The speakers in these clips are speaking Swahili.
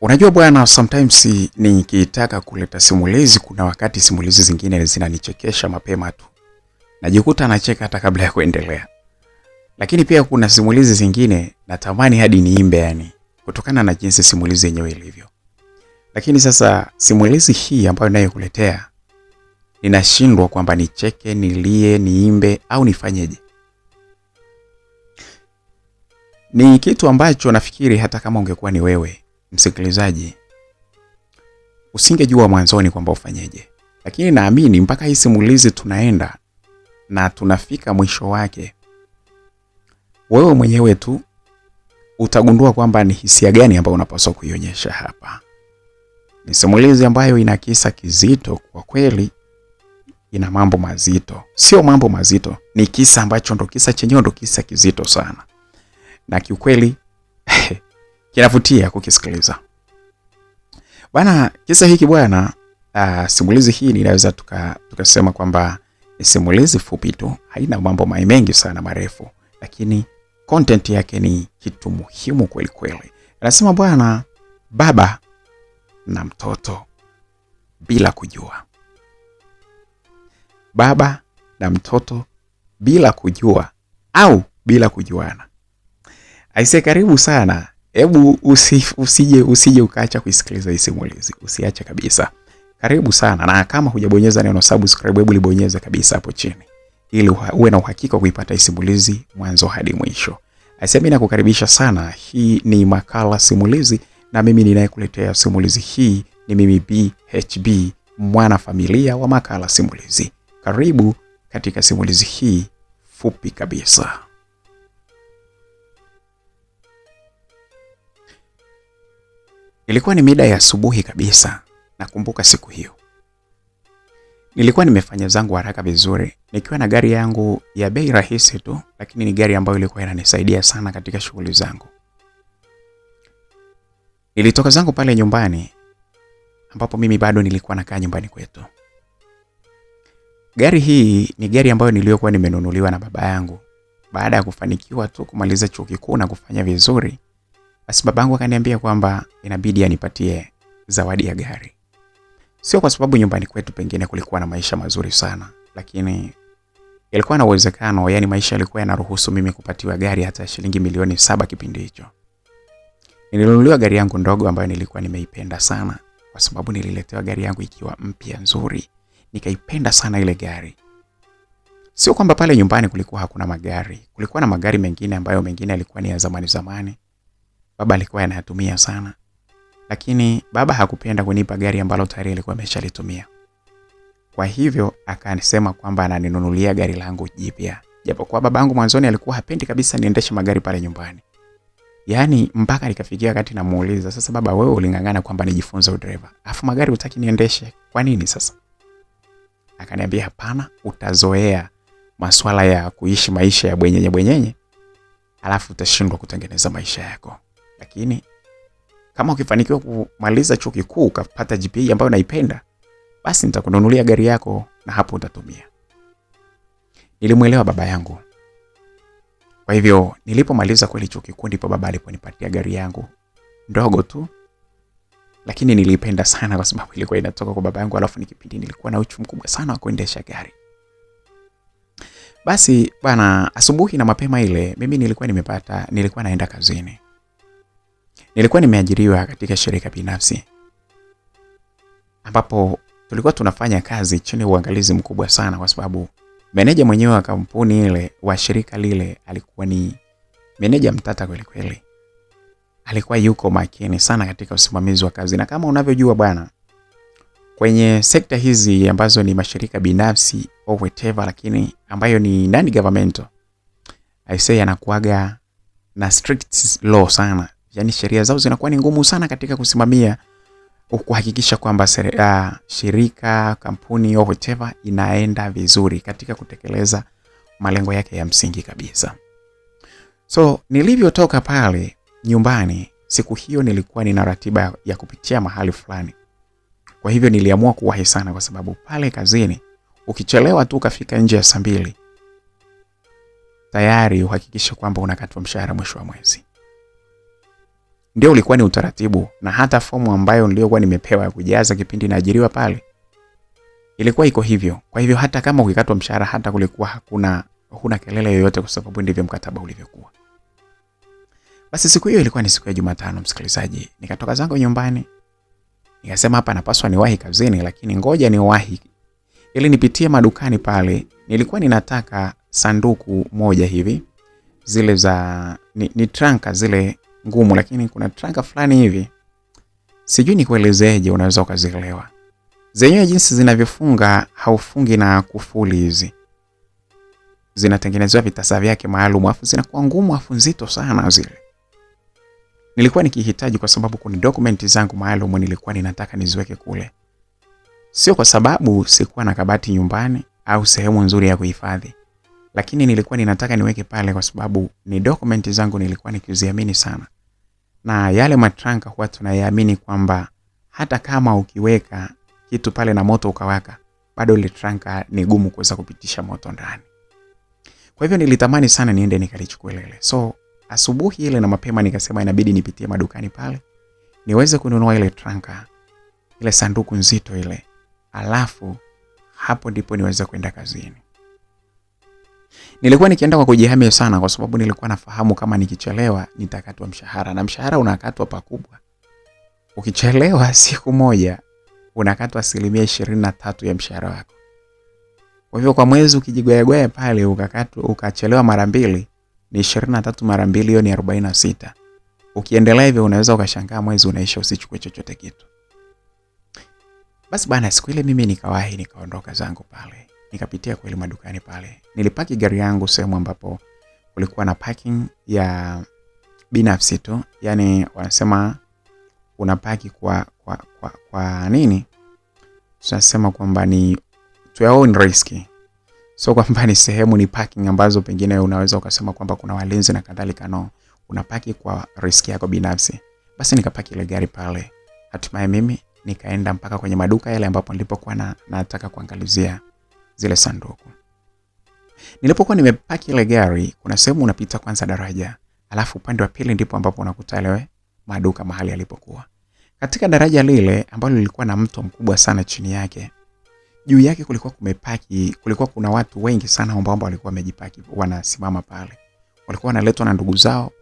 Unajua bwana, sometimes nikitaka kuleta simulizi, kuna wakati simulizi zingine zinanichekesha mapema tu. Najikuta nacheka hata kabla ya kuendelea. Lakini pia kuna simulizi zingine natamani hadi niimbe yani, kutokana na jinsi simulizi yenyewe ilivyo. Lakini sasa simulizi hii ambayo ninayokuletea ninashindwa kwamba nicheke, nilie, niimbe au nifanyeje. Ni kitu ambacho nafikiri hata kama ungekuwa ni wewe msikilizaji, usingejua mwanzoni kwamba ufanyeje. Lakini naamini mpaka hii simulizi tunaenda na tunafika mwisho wake, wewe mwenyewe tu utagundua kwamba ni hisia gani ambayo unapaswa kuionyesha hapa. Ni simulizi ambayo ina kisa kizito kwa kweli, ina mambo mazito. Sio mambo mazito, ni kisa ambacho ndo kisa chenyewe ndo kisa kizito sana. Na kiukweli kinavutia kukisikiliza. Bwana, kisa hiki bwana, simulizi hii ninaweza tukasema kwamba ni simulizi fupi tu, haina mambo mengi sana marefu, lakini content yake ni kitu muhimu kweli kweli. Anasema bwana, baba na mtoto bila kujua. Baba na mtoto bila kujua au bila kujuana. Aise, karibu sana. Hebu usije ukaacha kuisikiliza hii simulizi. Usiache kabisa. Karibu sana, na kama hujabonyeza neno subscribe, hebu libonyeze kabisa hapo chini, ili uwe na uhakika kuipata hii simulizi mwanzo hadi mwisho. Aise, mimi nakukaribisha sana. Hii ni makala simulizi na mimi ninayekuletea simulizi hii ni mimi BHB, mwana familia wa makala simulizi. Karibu katika simulizi hii fupi kabisa. Ilikuwa ni mida ya asubuhi kabisa. Nakumbuka siku hiyo. Nilikuwa nimefanya zangu haraka vizuri, nikiwa na gari yangu ya bei rahisi tu, lakini ni gari ambayo ilikuwa inanisaidia sana katika shughuli zangu. Nilitoka zangu pale nyumbani, ambapo mimi bado nilikuwa nakaa nyumbani kwetu. Gari hii ni gari ambayo niliyokuwa nimenunuliwa na baba yangu baada ya kufanikiwa tu kumaliza chuo kikuu na kufanya vizuri. Basi babangu akaniambia kwamba inabidi anipatie zawadi ya gari. Sio kwa sababu nyumbani kwetu pengine kulikuwa na maisha mazuri sana, lakini ilikuwa na uwezekano, yani maisha yalikuwa yanaruhusu mimi kupatiwa gari hata shilingi milioni 7 kipindi hicho. Nilinunuliwa gari yangu ndogo ambayo nilikuwa nimeipenda sana, kwa sababu nililetewa gari yangu ikiwa mpya nzuri. Nikaipenda sana ile gari. Sio kwamba pale nyumbani kulikuwa hakuna magari. Kulikuwa na magari mengine ambayo mengine yalikuwa ni ya zamani. Baba alikuwa anayatumia sana. Lakini baba hakupenda kunipa gari ambalo tayari alikuwa ameshalitumia. Kwa hivyo akanisema kwamba ananinunulia gari langu jipya. Japo kwa babangu mwanzoni alikuwa hapendi kabisa niendeshe magari pale nyumbani. Yaani mpaka nikafikia wakati namuuliza, sasa baba, wewe ulingangana kwamba nijifunze udereva, afu magari hutaki niendeshe, kwa nini sasa? Akaniambia hapana, utazoea masuala ya kuishi maisha ya bwenyenye, alafu utashindwa kutengeneza maisha yako. Lakini kama ukifanikiwa kumaliza chuo kikuu ukapata GPA ambayo naipenda, basi nitakununulia gari yako na hapo utatumia. Nilimuelewa baba yangu. Kwa hivyo nilipomaliza kweli chuo kikuu ndipo baba aliponipatia gari yangu ndogo tu, lakini nilipenda sana kwa sababu ilikuwa inatoka kwa baba yangu, alafu nikipindi nilikuwa na uchu mkubwa sana wa kuendesha gari. Basi bana, asubuhi na mapema ile mimi nilikuwa naenda kazini. Nilikuwa nimeajiriwa katika shirika binafsi, ambapo tulikuwa tunafanya kazi chini ya uangalizi mkubwa sana, kwa sababu meneja mwenyewe wa kampuni ile wa shirika lile alikuwa ni meneja mtata kweli kweli. Alikuwa yuko makini sana katika usimamizi wa kazi, na kama unavyojua bwana, kwenye sekta hizi ambazo ni mashirika binafsi au whatever, lakini ambayo ni non governmental, I say anakuaga na strict law sana. Yani sheria zao zinakuwa ni ngumu sana katika kusimamia, kuhakikisha kwamba shirika, kampuni au whatever inaenda vizuri katika kutekeleza malengo yake ya msingi kabisa. So nilivyotoka pale nyumbani siku hiyo, nilikuwa nina ratiba ya kupitia mahali fulani. Kwa hivyo niliamua kuwahi sana, kwa sababu pale kazini ukichelewa tu ukafika nje ya saa 2 tayari uhakikisha kwamba unakatwa mshahara mwisho wa mwezi. Ndio ulikuwa ni utaratibu, na hata fomu ambayo niliyokuwa nimepewa ya kujaza kipindi naajiriwa pale ilikuwa iko hivyo. Kwa hivyo hata kama ukikatwa mshahara, hata kulikuwa huna kelele yoyote, kwa sababu ndivyo mkataba ulivyokuwa. Basi siku hiyo ilikuwa ni siku ya Jumatano, msikilizaji. Nikatoka zangu nyumbani, nikasema hapa napaswa niwahi kazini, lakini ngoja niwahi ili nipitie madukani pale. Nilikuwa ninataka sanduku moja hivi, zile za ni tranka zile ngumu, lakini kuna tranka fulani hivi, sijui nikuelezeje, unaweza ukazielewa. Zenyewe jinsi zinavyofunga, haufungi na kufuli hizi. Zinatengenezwa vitasa vyake maalum, afu zinakuwa ngumu, afu nzito sana zile. Nilikuwa nikihitaji kwa sababu kuna dokumenti zangu maalum nilikuwa ninataka niziweke kule. Sio kwa sababu sikuwa na kabati nyumbani au sehemu nzuri ya kuhifadhi, lakini nilikuwa ninataka niweke pale kwa sababu ni dokumenti zangu nilikuwa nikiziamini sana. Na yale matranka huwa tunayaamini kwamba hata kama ukiweka kitu pale na moto ukawaka, bado ile tranka ni gumu kuweza kupitisha moto ndani. Kwa hivyo nilitamani sana niende nikalichukue lile. So asubuhi ile na mapema nikasema inabidi nipitie madukani pale niweze kununua ile tranka, ile sanduku nzito ile. Alafu hapo ndipo niweze kwenda kazini. Nilikuwa nikienda kwa kujihami sana, kwa sababu nilikuwa nafahamu kama nikichelewa nitakatwa mshahara, na mshahara unakatwa pakubwa. Ukichelewa siku moja unakatwa 23% ya mshahara wako. Kwa hivyo kwa mwezi ukijigwaya pale ukachelewa mara mbili, ni 23 mara mbili, hiyo ni 46. Ukiendelea hivyo unaweza ukashangaa mwezi unaisha usichukue chochote kitu. Basi bana, siku ile mimi nikawahi nikaondoka zangu pale. Nikapitia kwa ile madukani pale. Nilipaki gari yangu sehemu ambapo kulikuwa na parking ya binafsi tu. Yaani wanasema unapaki kwa nini? Tunasema kwamba ni to your own risk. So kwamba ni sehemu, ni parking ambazo pengine unaweza ukasema kwamba kuna walinzi na kadhalika. No, unapaki kwa risk yako binafsi. Basi nikapaki ile gari pale. Hatimaye mimi nikaenda mpaka kwenye maduka yale ambapo nilipokuwa nataka kuangalizia zile sanduku. Nilipokuwa nimepaki ile gari, kuna sehemu unapita kwanza daraja, alafu upande wa pili ndipo ambapo unakuta ile maduka mahali yalipokuwa. Katika daraja lile ambalo lilikuwa na mto mkubwa sana chini yake, juu yake kulikuwa kuna watu wengi sana ambao walikuwa wamejipaki wanasimama pale. Walikuwa wanaletwa na ndugu zao.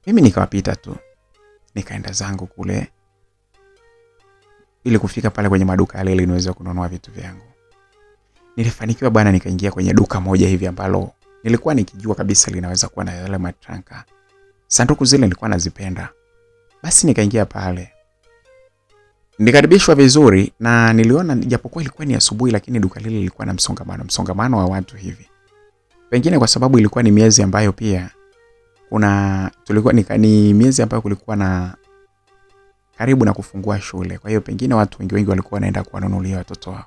Mimi nikawapita tu. Nikaenda zangu kule ili kufika pale kwenye maduka yale ili niweze kununua vitu vyangu. Nilifanikiwa bwana, nikaingia kwenye duka moja hivi ambalo nilikuwa nikijua kabisa linaweza kuwa na yale matranka. Sanduku zile nilikuwa nazipenda. Basi nikaingia pale. Nikaribishwa vizuri, na niliona japokuwa ilikuwa ni asubuhi, lakini duka lile lilikuwa na msongamano wa watu hivi. Pengine kwa sababu ilikuwa ni miezi ambayo pia ni miezi ambayo kulikuwa na karibu na kufungua shule. Kwa hiyo pengine watu wengi walikuwa wanaenda kuwanunulia watoto wao.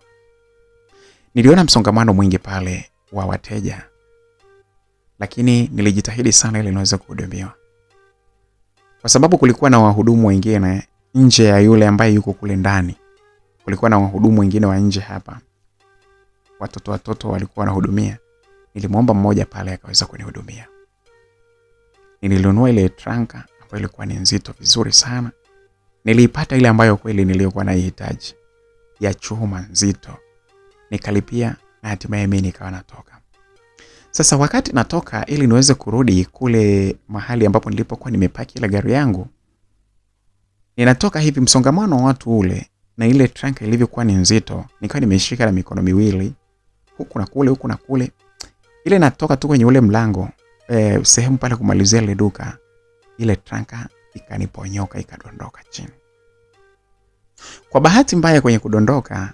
Niliona msongamano mwingi pale wa wateja, lakini nilijitahidi sana ili niweze kuhudumiwa. Kwa sababu kulikuwa na wahudumu wengine nje ya yule ambaye yuko kule ndani. Kulikuwa na wahudumu wengine wa nje hapa. Watoto walikuwa wanahudumia. Nilimwomba mmoja pale akaweza kunihudumia. Nilinunua ile tranka ambayo ilikuwa ni nzito vizuri sana. Niliipata ile ambayo kweli niliyokuwa naihitaji, ya chuma nzito. Nikalipia na hatimaye mimi nikawa natoka. Sasa wakati natoka ili niweze kurudi kule mahali ambapo nilipokuwa nimepaki ile gari yangu, ninatoka hivi, msongamano wa watu ule na ile tranka ilivyokuwa ni nzito, nikawa nimeshika na mikono miwili huku na kule. Ile natoka tu kwenye ule mlango, sehemu pale kumalizia ile duka, ile tranka ikaniponyoka, ikadondoka chini. Kwa bahati mbaya kwenye kudondoka,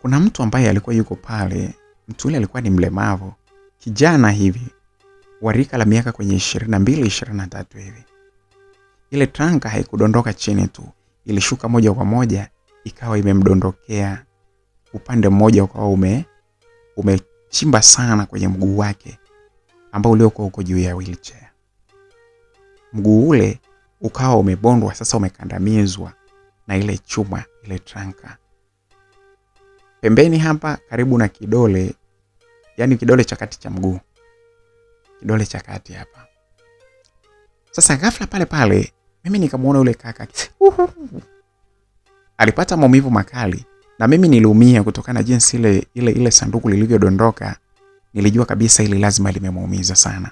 kuna mtu ambaye alikuwa yuko pale. Mtu yule alikuwa ni mlemavu, kijana hivi, warika la miaka kwenye 22-23 hivi. Ile tranka haikudondoka chini tu, ilishuka moja kwa moja, ikawa imemdondokea upande mmoja, ukawa umechimba sana kwenye mguu wake ambao uliokuwa uko juu ya wheelchair. Mguu ule ukawa umebondwa, sasa umekandamizwa na ile chuma, ile tranka. Pembeni hapa karibu na kidole, yani kidole cha kati cha mguu. Kidole cha kati hapa. Sasa ghafla pale pale mimi nikamuona yule kaka alipata maumivu makali, na mimi niliumia kutokana na jinsi ile sanduku lilivyodondoka. Nilijua kabisa ile lazima limemuumiza sana.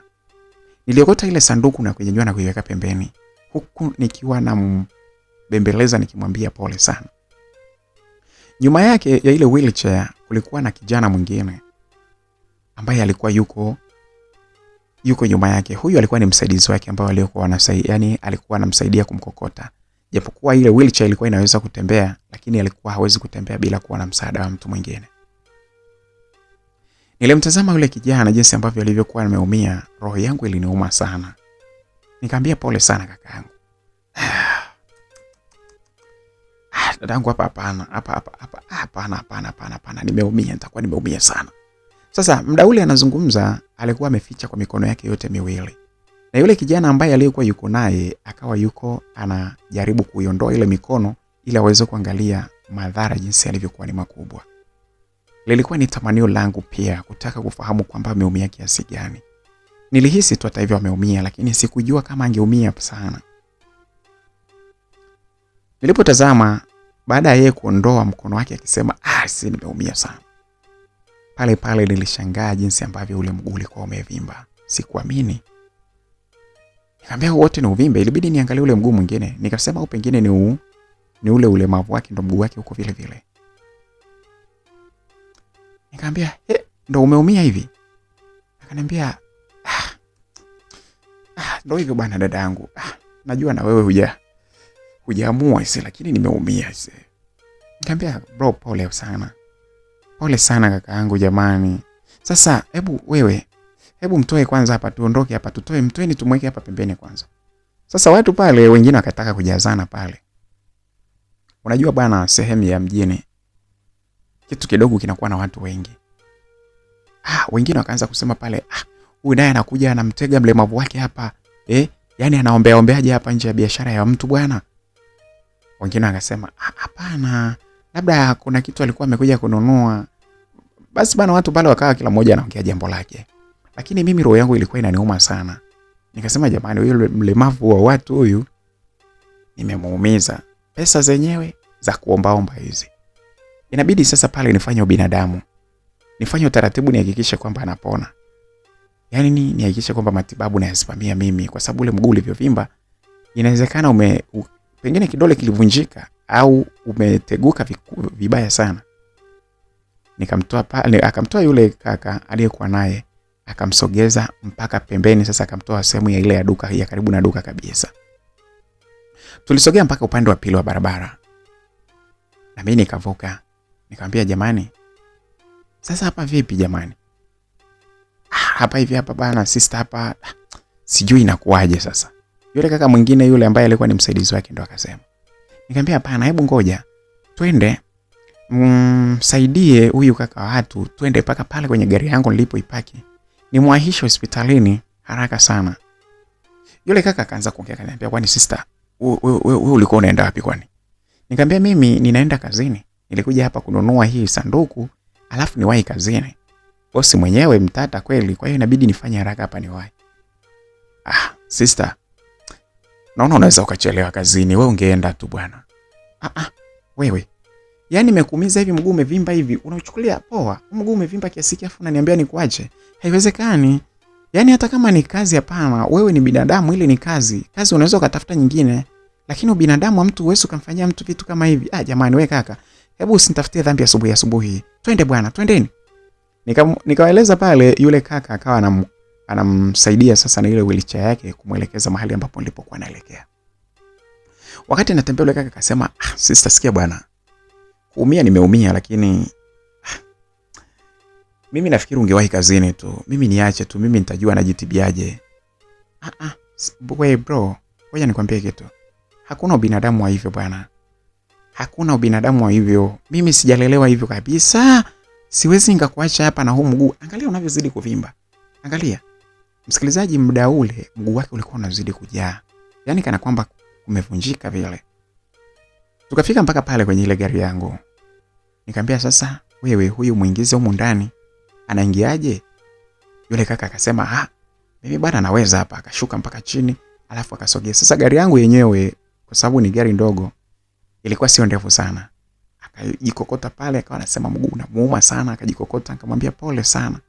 Niliokota ile sanduku na kuinyanyua na kuiweka pembeni, huku nikiwa na bembeleza nikimwambia pole sana. Nyuma yake ya ile wheelchair kulikuwa na kijana mwingine ambaye alikuwa yuko nyuma yake. Huyu alikuwa ni msaidizi wake ambao alikuwa anasaidia, yani alikuwa anamsaidia kumkokota. Japokuwa ile wheelchair ilikuwa inaweza kutembea, lakini alikuwa hawezi kutembea bila kuwa na msaada wa mtu mwingine. Nilimtazama yule kijana jinsi ambavyo alivyokuwa ameumia, roho yangu iliniuma sana. Nikamwambia pole sana kakaangu. Dadangu hapana, nimeumia, nitakuwa nimeumia sana. Sasa muda ule anazungumza, alikuwa ameficha kwa mikono yake yote miwili. Na yule kijana ambaye aliyekuwa yuko naye akawa yuko anajaribu kuiondoa ile mikono ili aweze kuangalia madhara jinsi alivyokuwa ni makubwa. Lilikuwa ni tamanio langu pia kutaka kufahamu kwamba ameumia kiasi gani. Nilihisi tu hata hivyo ameumia, lakini sikujua kama angeumia sana. Nilipotazama baada ya yeye kuondoa mkono wake akisema si nimeumia sana, pale pale nilishangaa jinsi ambavyo ule mguu ulikuwa umevimba. Sikuamini. Nikamwambia wote ni uvimbe. Ilibidi niangalie ule mguu mwingine. Nikasema au pengine ni ule ulemavu wake ndo mguu wake uko vile vile. Nikamwambia ndo umeumia hivi? Akaniambia ndo hivyo bwana dadangu. Najua na wewe hujaamua isi, lakini nimeumia isi. Nikamwambia bro, pole sana. Pole sana kakaangu jamani. Sasa hebu mtoe kwanza hapa, tuondoke hapa, mtoeni tumweke hapa pembeni kwanza. Sasa watu pale wengine wakataka kujazana pale. Unajua bwana, sehemu ya mjini kitu kidogo kinakuwa na watu wengi. Wengine wakaanza kusema pale, huyu naye anakuja anamtega mlemavu wake hapa. Yani anaombeaje hapa nje ya biashara ya mtu bwana. Wengine wakasema, hapana, labda kuna kitu alikuwa amekuja kununua. Basi bana, watu pale wakawa kila mmoja anaongea jambo lake. Lakini mimi roho yangu ilikuwa inaniuma sana. Nikasema jamani, huyu mlemavu wa watu huyu nimemuumiza. Pesa zenyewe za kuombaomba hizi. Inabidi sasa pale nifanye ubinadamu. Nifanye utaratibu nihakikishe kwamba anapona. Yaani nihakikishe kwamba matibabu nayasimamia mimi, kwa sababu ule mguu ulivyovimba inawezekana pengine kidole kilivunjika au umeteguka vibaya sana. Nikamtoa pale, akamtoa yule kaka aliyekuwa naye, akamsogeza mpaka pembeni. Sasa akamtoa sehemu ya ile ya duka, ya karibu na duka kabisa. Tulisogea mpaka upande wa pili wa barabara. Na mimi nikavuka. Nikamwambia jamani, sasa hapa vipi jamani? Hapa hivi hapa bana, sister hapa sijui inakuaje sasa. Yule kaka mwingine yule ambaye alikuwa ni msaidizi wake ndo akasema. Nikamwambia hapana, hebu ngoja. Twende saidie huyu kaka wa watu, twende paka pale kwenye gari yangu nilipoipaki. Nimwahishe hospitalini haraka sana. Yule kaka akaanza kuongea, akaniambia kwani sister, wewe ulikuwa unaenda wapi kwani? Nikamwambia mimi ninaenda kazini. Nilikuja hapa kununua hii sanduku, alafu niwahi kazini. Bosi mwenyewe mtata kweli, kwa hiyo inabidi nifanye haraka hapa niwahi. Sister, naona unaweza ukachelewa kazini, wewe ungeenda tu bwana. Wewe. Yaani nimekuumiza hivi, mguu umevimba hivi, unachukulia poa? Mguu umevimba kiasi kiafu unaniambia nikuache? Haiwezekani. Yaani hata kama ni kazi hapana, wewe ni binadamu, ile ni kazi. Kazi unaweza ukatafuta nyingine. Lakini ubinadamu wa mtu huwezi ukamfanyia mtu vitu kama hivi. Jamani wewe kaka, hebu usinitafutie dhambi asubuhi. Twende bwana, twendeni. Nikawaeleza pale, yule kaka akawa anamsaidia sasa na ile wheelchair yake kumuelekeza mahali ambapo nilipokuwa naelekea. Wakati natembea yule kaka akasema, sister sikia bwana. Kuumia nimeumia, lakini mimi nafikiri ungewahi kazini tu. Mimi niache tu, mimi nitajua najitibiaje. Wewe bro, ngoja nikwambie kitu. Hakuna ubinadamu wa hivyo bwana. Hakuna ubinadamu wa hivyo. Mimi sijalelewa hivyo kabisa. Siwezi nikakuacha hapa na huu mguu. Angalia unavyozidi kuvimba. Angalia. Msikilizaji, muda ule mguu wake ulikuwa unazidi kujaa. Yaani kana kwamba umevunjika vile. Tukafika mpaka pale kwenye ile gari yangu. Nikamwambia sasa, wewe huyu muingize humu ndani. Anaingiaje? Yule kaka akasema, mimi bwana naweza hapa. Akashuka mpaka chini, alafu akasogea. Sasa gari yangu yenyewe kwa sababu ni gari ndogo ilikuwa sio ndefu sana. Akajikokota pale akawa anasema mguu unamuuma sana, akajikokota. Nikamwambia pole sana.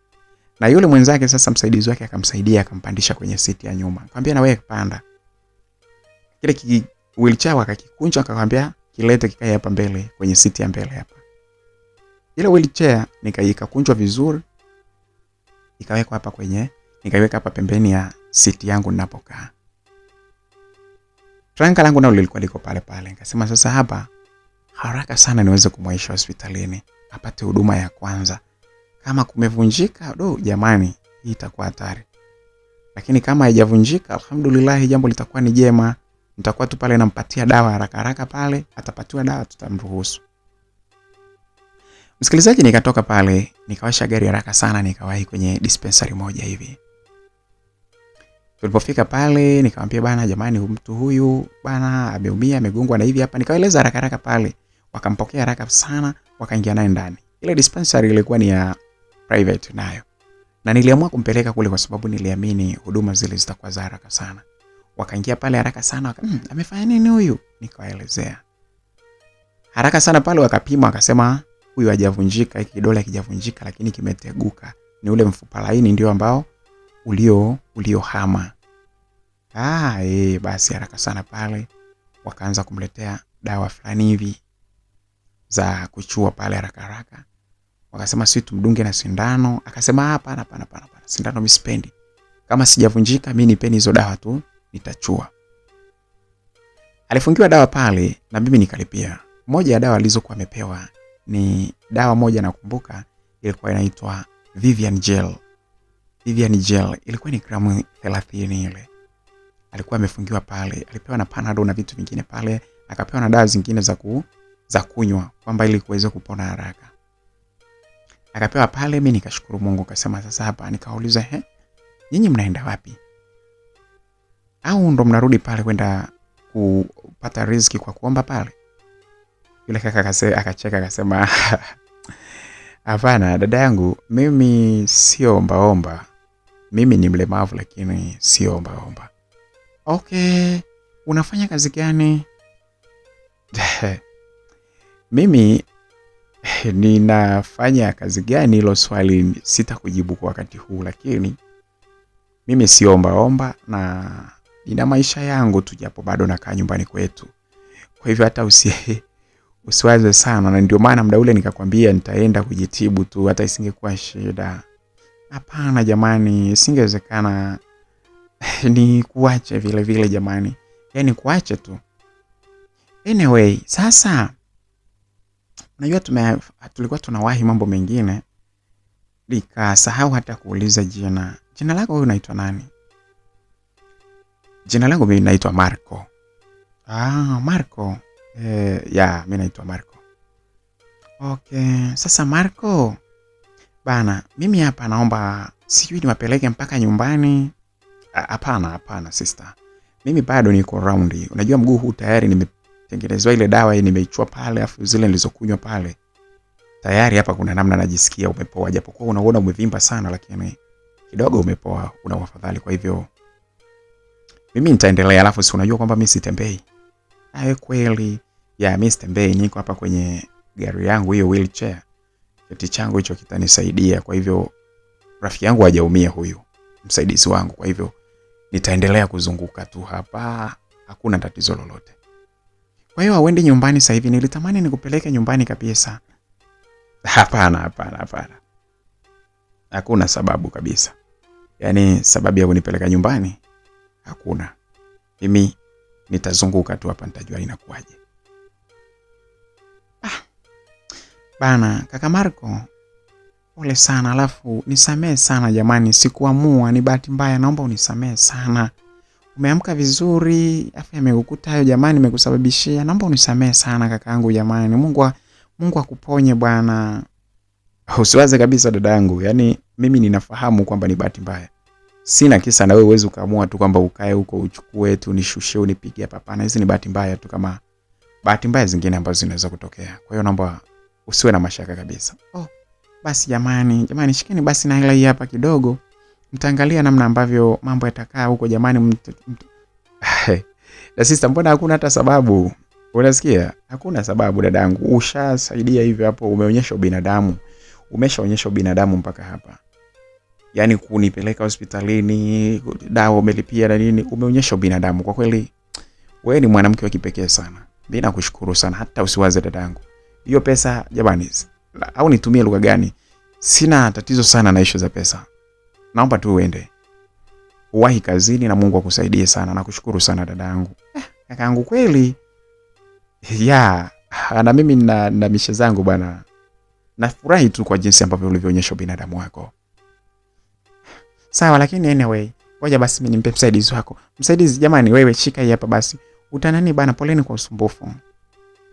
Na yule mwenzake sasa msaidizi wake akamsaidia akampandisha kwenye siti ya nyuma. Akamwambia na wewe panda. Kile wheelchair akakikunja akamwambia kilete kikae hapa mbele kwenye siti ya mbele hapa. Ile wheelchair nikaikakunjwa vizuri. Ikawekwa hapa nikaiweka hapa pembeni ya siti yangu ninapokaa. Trunk langu nalo lilikuwa liko pale pale. Nikasema sasa hapa haraka sana niweze kumwaisha hospitalini apate huduma ya kwanza. Kama kumevunjika, jamani, hii itakuwa hatari. Lakini kama haijavunjika, alhamdulillah, jambo litakuwa ni jema. Nitakuwa tu pale nampatia dawa haraka haraka pale, atapatiwa dawa tutamruhusu. Msikilizaji, nikatoka pale, nikawasha gari haraka sana, nikawahi kwenye dispensary moja hivi. Tulipofika pale, nikamwambia bana, jamani, mtu huyu bana ameumia, amegongwa na hivi hapa. Nikaeleza haraka haraka pale, wakampokea haraka sana, wakaingia naye ndani. Ile dispensary ilikuwa ni ya private nayo. Na niliamua kumpeleka kule kwa sababu niliamini huduma zile zitakuwa za haraka sana. Wakaingia pale haraka sana, amefanya nini huyu? Nikawaelezea. Haraka sana pale wakapima, wakasema huyu hajavunjika, kidole hakijavunjika lakini kimeteguka. Ni ule mfupa laini ndio ambao uliohama. Basi haraka sana pale wakaanza kumletea dawa fulani hivi za kuchua pale haraka haraka. Wakasema sisi tumdunge na sindano. Akasema hapana. Sindano mimi sipendi. Kama sijavunjika mimi nipeni hizo dawa tu nitachua. Alifungiwa dawa pale na mimi nikalipia. Moja ya dawa alizokuwa amepewa ni dawa moja nakumbuka ilikuwa inaitwa Vivian Gel. Vivian Gel ilikuwa ni gramu 30 ile. Alikuwa amefungiwa pale. Alipewa na Panadol na vitu vingine pale, akapewa na dawa zingine za kunywa kwamba ili kuweza kupona haraka. Akapewa pale, mimi nikashukuru Mungu. Akasema sasa hapa, nikauliza nyinyi mnaenda wapi? Au ndo mnarudi pale kwenda kupata riziki kwa kuomba pale? Yule kaka akacheka akasema hapana dada yangu, mimi sio omba. Mimi ni mlemavu lakini sio omba. Okay, unafanya kazi gani? Mimi ninafanya kazi gani, hilo swali sitakujibu kwa wakati huu, lakini mimi sio omba na nina maisha yangu tu, japo bado nakaa nyumbani kwetu. Kwa hivyo hata usiwaze sana, na ndio maana muda ule nikakwambia nitaenda kujitibu tu, hata isingekuwa shida. Hapana jamani, isingewezekana ni kuache vile jamani. Yaani kuache tu. Anyway, sasa unajua tulikuwa tunawahi mambo mengine. Nikasahau hata kuuliza jina. Jina lako wewe unaitwa nani? Jina langu mimi naitwa Marco. Marco. Mimi naitwa Marco. Okay, sasa Marco. Bana, mimi hapa naomba sijui niwapeleke mpaka nyumbani. Hapana sister. Mimi bado niko round. Unajua mguu huu tayari nimetengenezwa ile dawa nimeichua pale, afu zile nilizokunywa pale. Tayari hapa kuna namna najisikia umepoa, japokuwa unaona umevimba sana lakini kidogo umepoa, una afadhali. Kwa hivyo mimi nitaendelea, alafu si unajua kwamba mimi sitembei. Kweli. Mimi sitembei, niko hapa kwenye gari yangu hiyo wheelchair. Kiti changu hicho kitanisaidia. Kwa hivyo rafiki yangu hajaumia huyu, msaidizi wangu. Kwa hivyo nitaendelea kuzunguka tu hapa, hakuna tatizo lolote. Kwa hiyo uende nyumbani sasa hivi. Nilitamani nikupeleke nyumbani kabisa. Hapana. Hakuna sababu kabisa. Yaani sababu ya kunipeleka nyumbani hakuna. Mimi nitazunguka tu hapa, nitajua inakuaje. Bana, kaka Marco, pole sana, alafu nisamee sana jamani, sikuamua, ni bahati mbaya, naomba unisamee sana. Umeamka vizuri, afya imekukuta hayo jamani, imekusababishia, naomba unisamee sana kakaangu jamani. Mungu akuponye bwana. Usiwaze kabisa dadangu, yani mimi ninafahamu kwamba ni bahati mbaya. Sina kisa na wewe uweze ukaamua tu kwamba ukae huko uchukue tu nishushe unipige hapa. Hapana, hizi ni bahati mbaya tu kama bahati mbaya zingine ambazo zinaweza kutokea. Kwa hiyo naomba usiwe na mashaka kabisa. Basi jamani shikeni basi na hela hii hapa kidogo. Mtaangalia namna ambavyo mambo yatakaa huko jamani. Na sister, mbona hakuna hata sababu? Unasikia? Hakuna sababu dadangu. Ushasaidia hivyo hapo, umeonyesha ubinadamu. Umeshaonyesha ubinadamu mpaka hapa. Yaani kunipeleka hospitalini, dawa umelipia na nini, umeonyesha ubinadamu. Kwa kweli wewe ni mwanamke wa kipekee sana. Mimi nakushukuru sana, hata usiwaze dadangu. Hiyo pesa jamani, au nitumie lugha gani? Sina tatizo sana na issue za pesa. Naomba tu uende. Uwahi kazini na Mungu akusaidie sana. Nakushukuru sana dadangu. Kakaangu kweli. Ya, na mimi na mishe zangu bwana. Nafurahi tu kwa jinsi ambavyo ulivyoonyesha binadamu wako. Sawa, lakini anyway, ngoja basi mimi nimpe msaidizi wako. Msaidizi jamani, wewe shika hii hapa basi. Utanani bana, poleni kwa usumbufu.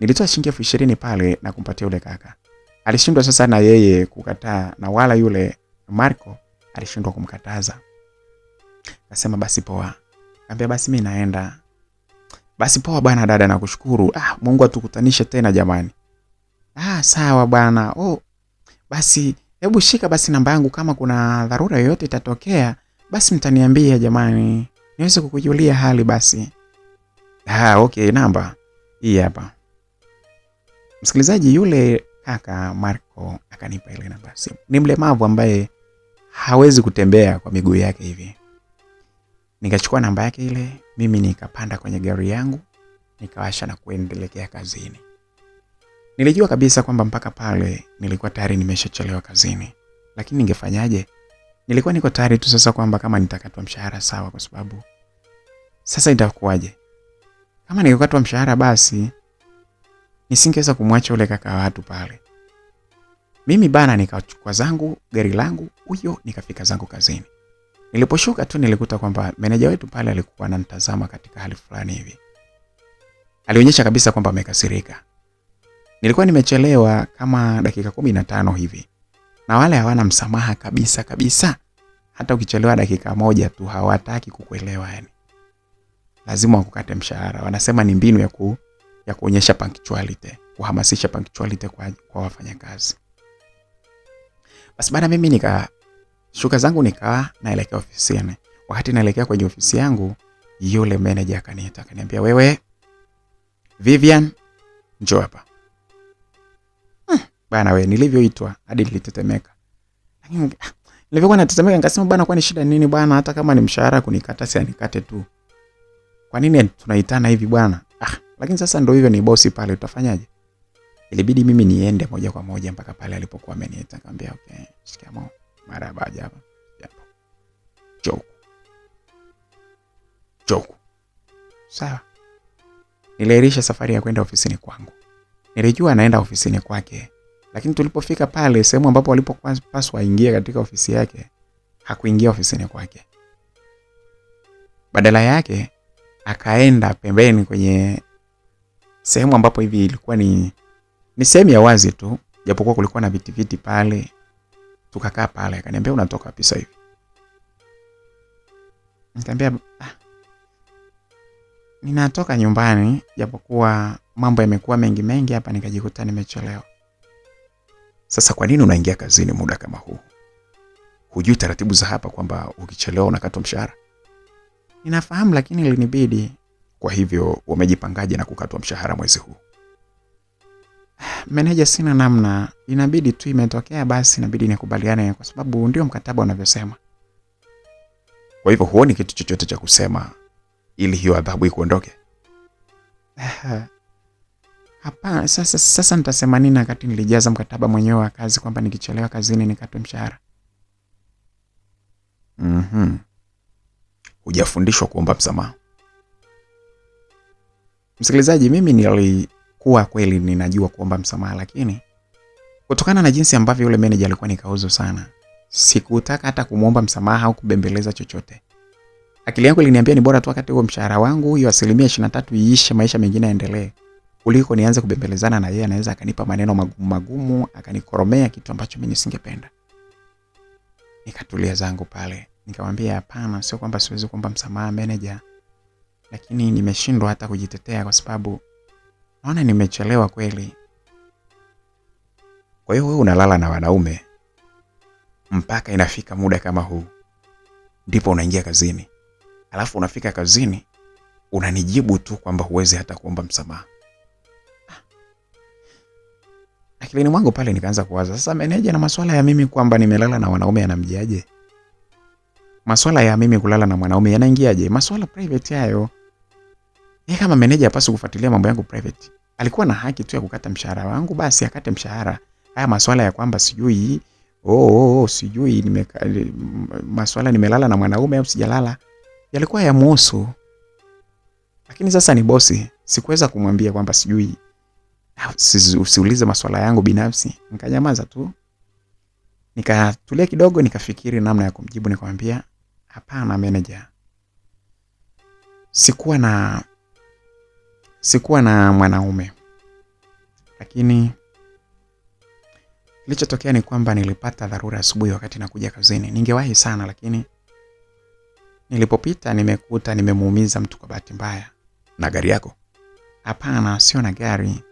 Nilitoa shilingi 20,000 pale na kumpatia yule kaka. Alishindwa sasa na yeye kukataa, na wala yule Marco alishindwa kumkataza. Akasema basi poa. Kaambia basi mimi naenda. Basi poa bwana dada, nakushukuru. Mungu atukutanishe tena jamani. Sawa bwana. Basi hebu shika basi namba yangu, kama kuna dharura yoyote itatokea basi mtaniambia jamani. Niweze kukujulia hali basi. Okay, namba hii hapa. Msikilizaji, yule kaka Marco akanipa ile namba ya simu. Ni mlemavu ambaye hawezi kutembea kwa miguu yake hivi. Nikachukua namba yake ile, mimi nikapanda kwenye gari yangu, nikawasha na kuendelea kazini. Nilijua kabisa kwamba mpaka pale nilikuwa tayari nimeshachelewa kazini. Lakini ningefanyaje? Nilikuwa niko tayari tu sasa kwamba kama nitakatwa mshahara sawa, kwa sababu sasa itakuwaje? Kama nikikatwa mshahara basi nisingeweza kumwacha yule kaka watu pale. Mimi bana nikachukua zangu gari langu huyo, nikafika zangu kazini. Niliposhuka tu nilikuta kwamba meneja wetu pale alikuwa ananitazama katika hali fulani hivi. Alionyesha kabisa kwamba amekasirika. Nilikuwa nimechelewa kama dakika 15 hivi. Na wale hawana msamaha kabisa. Hata ukichelewa dakika moja tu hawataki kukuelewa yani. Lazima wakukate mshahara. Wanasema ni mbinu ya kuonyesha punctuality, kuhamasisha punctuality kwa wafanyakazi. Basi baada mimi nikashuka zangu nikawa naelekea ofisini. Wakati naelekea kwenye ofisi yangu, yule manager akaniita, akaniambia, wewe Vivian, njoo hapa. Bana wewe, nilivyoitwa hadi nilitetemeka. Lakini nilivyokuwa natetemeka nikasema bana, kwani shida nini bwana? Hata kama ni mshahara kunikata, si anikate tu. Kwa nini tunaitana hivi bwana? Lakini sasa ndio hivyo, ni bosi pale, utafanyaje? Ilibidi mimi niende moja kwa moja mpaka pale alipokuwa ameniita. Akamwambia okay, shikamoo, marhaba, jambo. Joku. Sawa. Niliahirisha safari ya kwenda ofisini kwangu. Nilijua naenda ofisini kwake, lakini tulipofika pale sehemu ambapo walipopaswa aingie katika ofisi yake, hakuingia ofisini kwake. Badala yake akaenda pembeni kwenye sehemu ambapo hivi ilikuwa ni sehemu ya wazi tu, japokuwa kulikuwa na viti pale. Tukakaa pale, akaniambia unatoka wapi sasa hivi? Nikamwambia ninatoka nyumbani, japokuwa mambo yamekuwa mengi hapa, nikajikuta nimechelewa. Sasa kwa nini unaingia kazini muda kama huu? Hujui taratibu za hapa kwamba ukichelewa unakatwa mshahara? Ninafahamu, lakini ilinibidi. Kwa hivyo umejipangaje na kukatwa mshahara mwezi huu? Meneja, sina namna, inabidi tu, imetokea basi inabidi nikubaliane kwa sababu ndio mkataba unavyosema. Kwa hivyo huoni kitu chochote cha kusema ili hiyo adhabu ikuondoke? Hapana, sasa nitasema nini wakati nilijaza mkataba mwenyewe wa kazi kwamba nikichelewa kazini nikatwe mshahara? Hujafundishwa kuomba msamaha. Msikilizaji, mimi nilikuwa kweli ninajua kuomba msamaha, lakini kutokana na jinsi ambavyo yule manager alikuwa ni kauzo sana, sikutaka hata kumuomba msamaha au kubembeleza chochote. Akili yangu iliniambia ni bora tu wakati huo mshahara wangu hiyo 23% iishe, maisha mengine yaendelee, kuliko nianze kubembelezana na yeye. Anaweza akanipa maneno magumu, akanikoromea, kitu ambacho mimi nisingependa. Nikatulia zangu pale, nikamwambia hapana, sio kwamba siwezi kuomba msamaha manager, lakini nimeshindwa hata kujitetea kwa sababu naona nimechelewa kweli. Kwa hiyo wewe unalala na wanaume mpaka inafika muda kama huu ndipo unaingia kazini. Alafu unafika kazini unanijibu tu kwamba huwezi hata kuomba msamaha. Akilini mwangu pale nikaanza kuwaza, sasa meneja na masuala ya mimi kwamba nimelala na wanaume yanamjiaje? Masuala ya mimi kulala na mwanaume yanaingiaje? Masuala private hayo. Yeye kama meneja hapaswi kufuatilia mambo yangu private. Alikuwa na haki tu ya kukata mshahara wangu, basi akate mshahara. Haya masuala ya kwamba sijui sijui masuala nimelala na mwanaume au sijalala yalikuwa yamuhusu. Lakini sasa ni bosi, sikuweza kumwambia kwamba sijui, usiulize masuala yangu binafsi. Nikanyamaza tu. Nikatulia kidogo, nikafikiri namna ya kumjibu. Nikamwambia, hapana meneja, sikuwa na mwanaume, lakini kilichotokea ni kwamba nilipata dharura asubuhi wakati nakuja kazini. Ningewahi sana, lakini nilipopita nimekuta nimemuumiza mtu kwa bahati mbaya. Na gari yako? Hapana, sio na gari.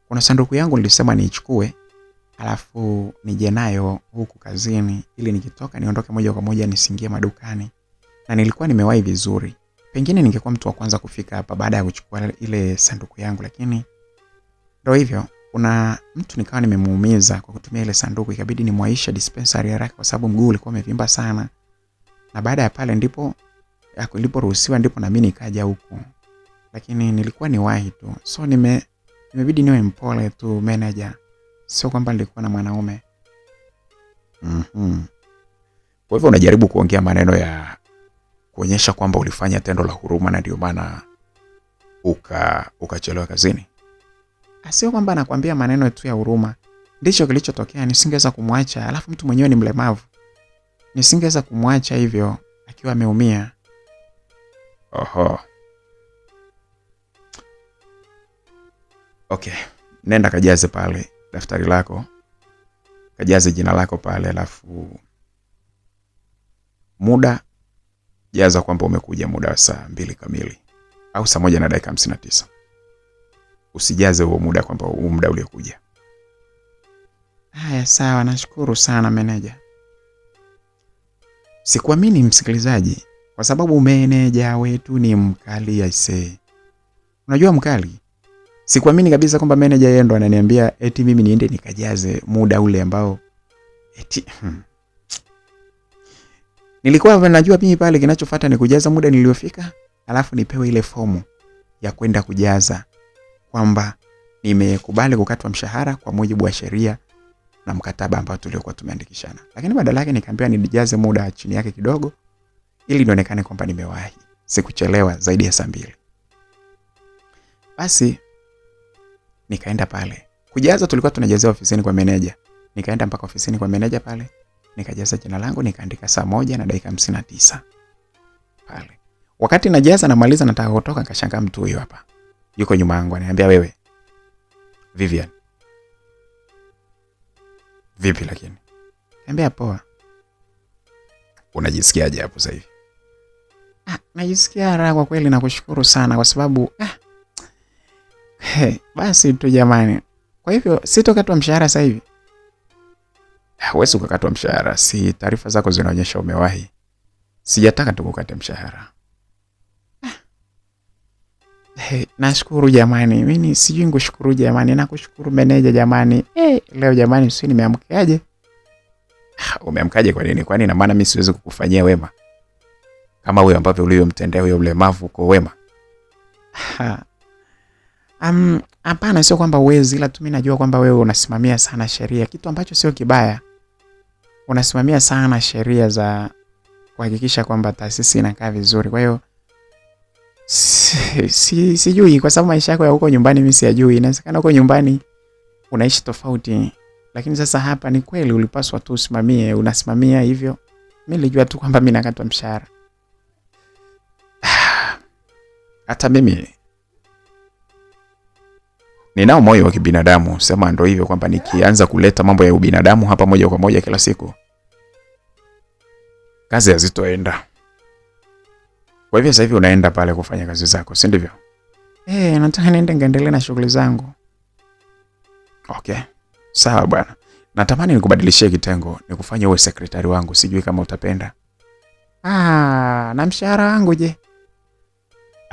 Kuna sanduku yangu nilisema niichukue, alafu nije nayo huku kazini ili nikitoka niondoke moja kwa moja nisingie madukani. Na nilikuwa nimewahi vizuri. Pengine ningekuwa mtu wa kwanza kufika hapa baada ya kuchukua ile sanduku yangu, lakini ndio hivyo. Kuna mtu nikawa nimemuumiza kwa kutumia ile sanduku, ikabidi nimwaisha dispensary haraka kwa sababu mguu ulikuwa umevimba sana. Na baada ya pale ndipo ruhusiwa ndipo na mimi nikaja huku. Lakini nilikuwa niwahi tu. So nimebidi niwe mpole tu manager. Sio kwamba nilikuwa na mwanaume. Kwa hivyo unajaribu kuongea maneno ya kuonyesha kwamba ulifanya tendo la huruma na ndio maana ukachelewa kazini. Sio kwamba nakwambia maneno tu ya huruma. Ndicho kilichotokea. Nisingeweza kumwacha, alafu mtu mwenyewe ni mlemavu. Nisingeweza kumwacha hivyo akiwa ameumia. Oho. Okay, nenda kajaze pale daftari lako. Kajaze jina lako pale, alafu muda jaza kwamba umekuja muda wa saa 2 kamili au saa 1 na dakika 59. Usijaze huo muda kwamba huu muda uliokuja. Haya sawa, nashukuru sana meneja. Sikuamini msikilizaji, kwa sababu meneja wetu ni mkali aisee. Unajua mkali? Sikuamini kabisa kwamba meneja yeye ndo ananiambia eti mimi niende nikajaze muda ule ambao eti nilikuwa najua mimi pale kinachofuata ni kujaza muda niliofika, alafu nipewe ile fomu ya kwenda kujaza kwamba nimekubali kukatwa mshahara kwa mujibu wa sheria na mkataba ambao tuliokuwa tumeandikishana. Lakini badala yake nikaambiwa nijaze muda chini yake kidogo ili nionekane kwamba nimewahi. Sikuchelewa zaidi ya saa 2. Basi nikaenda pale. Kujaza tulikuwa tunajazia ofisini kwa meneja. Nikaenda mpaka ofisini kwa meneja pale. Nikajaza jina langu, nikaandika saa 1 na dakika 59. Pale. Wakati najaza namaliza nataka kutoka, nikashangaa mtu huyo hapa. Yuko nyuma yangu ananiambia, wewe Vivian. Vipi lakini? Niambia poa. Unajisikiaje hapo sasa hivi? Najisikia raha kwa kweli, na kushukuru sana kwa sababu basi tu jamani. Kwa hivyo sitokatwa mshahara sasa hivi? Huwezi kukatwa mshahara, si taarifa zako zinaonyesha umewahi. Sijataka tukukate mshahara. Nashukuru jamani. Mimi sijui ngushukuru jamani. Nakushukuru meneja jamani. Leo jamani sio nimeamkaje? Umeamkaje kwa nini? Kwani ina maana mimi siwezi kukufanyia wema kama wewe ambavyo uliyomtendea huyo mlemavu kwa wema? Hapana, sio kwamba uwezi, ila tu mimi najua kwamba wewe unasimamia sana sheria, kitu ambacho sio kibaya. Unasimamia sana sheria za kuhakikisha kwamba taasisi inakaa vizuri. Kwa hiyo sijui kwa sababu maisha yako ya huko nyumbani mimi siyajui. Inawezekana huko nyumbani unaishi tofauti, lakini sasa hapa ni kweli ulipaswa tu usimamie, unasimamia hivyo. Mimi nilijua tu kwamba mimi nakatwa mshahara. Hata mimi ninao moyo wa kibinadamu, sema ndio hivyo kwamba nikianza kuleta mambo ya ubinadamu hapa moja kwa moja kila siku, kazi hazitoenda. Kwa hivyo sasa hivi unaenda pale kufanya kazi zako, si ndivyo? Nataka niende ngaendelee na shughuli zangu. Okay. Sawa bwana. Natamani nikubadilishie kitengo, nikufanye uwe sekretari wangu, sijui kama utapenda. Na mshahara wangu je?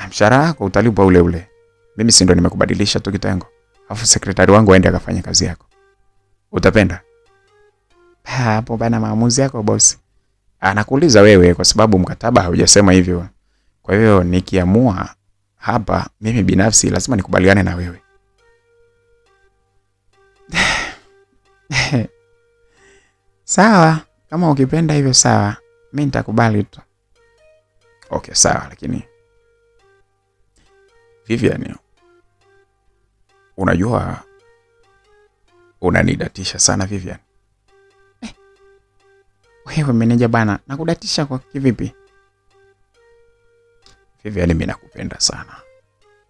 Mshahara wako utalipwa ule ule. Mimi si ndo nimekubadilisha tu kitengo. Alafu sekretari wangu aende akafanya kazi yako. Utapenda? Hapo bana, maamuzi yako bosi. Anakuuliza wewe kwa sababu mkataba haujasema hivyo. Kwa hiyo nikiamua hapa mimi binafsi lazima nikubaliane na wewe. Sawa, kama ukipenda hivyo sawa. Mimi nitakubali tu. Okay, sawa, lakini Vivian, unajua unanidatisha sana Vivian. Wewe meneja bana, nakudatisha kwa kivipi? Vivian, mimi nakupenda sana.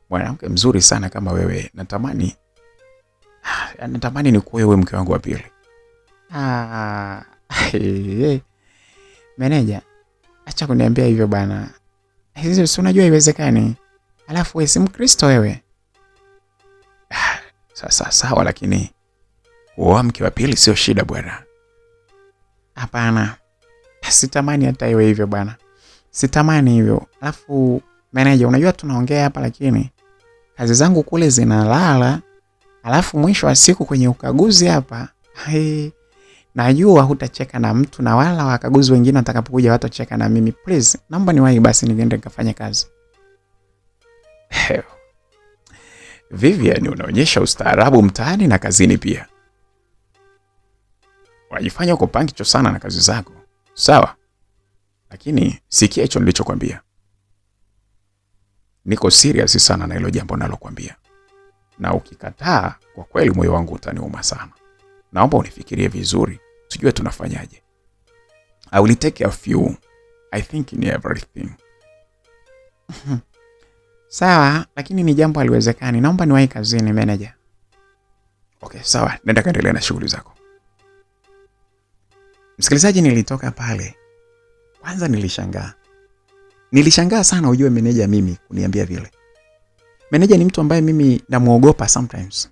Mwanamke mzuri sana kama wewe. Natamani nikuwe wewe mke wangu wa pili. Meneja, acha kuniambia hivyo bana. Hizo si unajua haiwezekani. Alafu wewe si Mkristo wewe. Sasa sawa, lakini kuoa mke wa pili sio shida bwana. Hapana. Sitamani hata iwe hivyo bwana. Sitamani hivyo. Alafu meneja, unajua tunaongea hapa lakini kazi zangu kule zinalala. Alafu mwisho wa siku kwenye ukaguzi hapa, najua hutacheka na mtu na wala wakaguzi wengine watakapokuja watacheka na mimi. Please, naomba niwahi basi niende nikafanye kazi. Vivian, unaonyesha ustaarabu mtaani na kazini pia. Unajifanya uko pankicho sana na kazi zako. Sawa. Lakini sikia hicho nilichokuambia. Niko serious sana na hilo jambo nalokuambia. Na ukikataa, kwa kweli moyo wangu utaniuma sana. Naomba unifikirie vizuri, tujue tunafanyaje. I will take care of you. I think in everything. Sawa, lakini ni jambo haliwezekani. Naomba niwahi kazini manager. Okay, sawa. Nenda kaendelea na shughuli zako. Msikilizaji, nilitoka pale. Kwanza nilishangaa. Nilishangaa sana ujue manager mimi kuniambia vile. Manager ni mtu ambaye mimi namuogopa sometimes.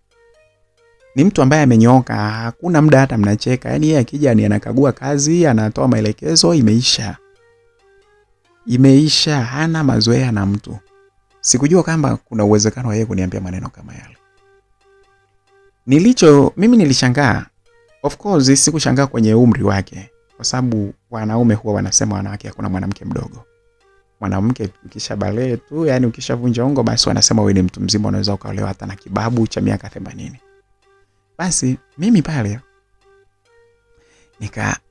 Ni mtu ambaye amenyooka, hakuna muda hata mnacheka. Yaani yeye akija ni anakagua kazi, anatoa maelekezo, imeisha, hana mazoea na mtu. Sikujua kama kuna uwezekano wa yeye kuniambia maneno kama yale. Mimi nilishangaa. Of course sikushangaa kwenye umri wake, kwa sababu wanaume huwa wanasema wanawake hakuna mwanamke mdogo. Mwanamke ukishabalee tu, yani ukishavunja ungo basi wanasema wewe ni mtu mzima, unaweza ukaolewa hata na kibabu cha miaka 80. Basi mimi pale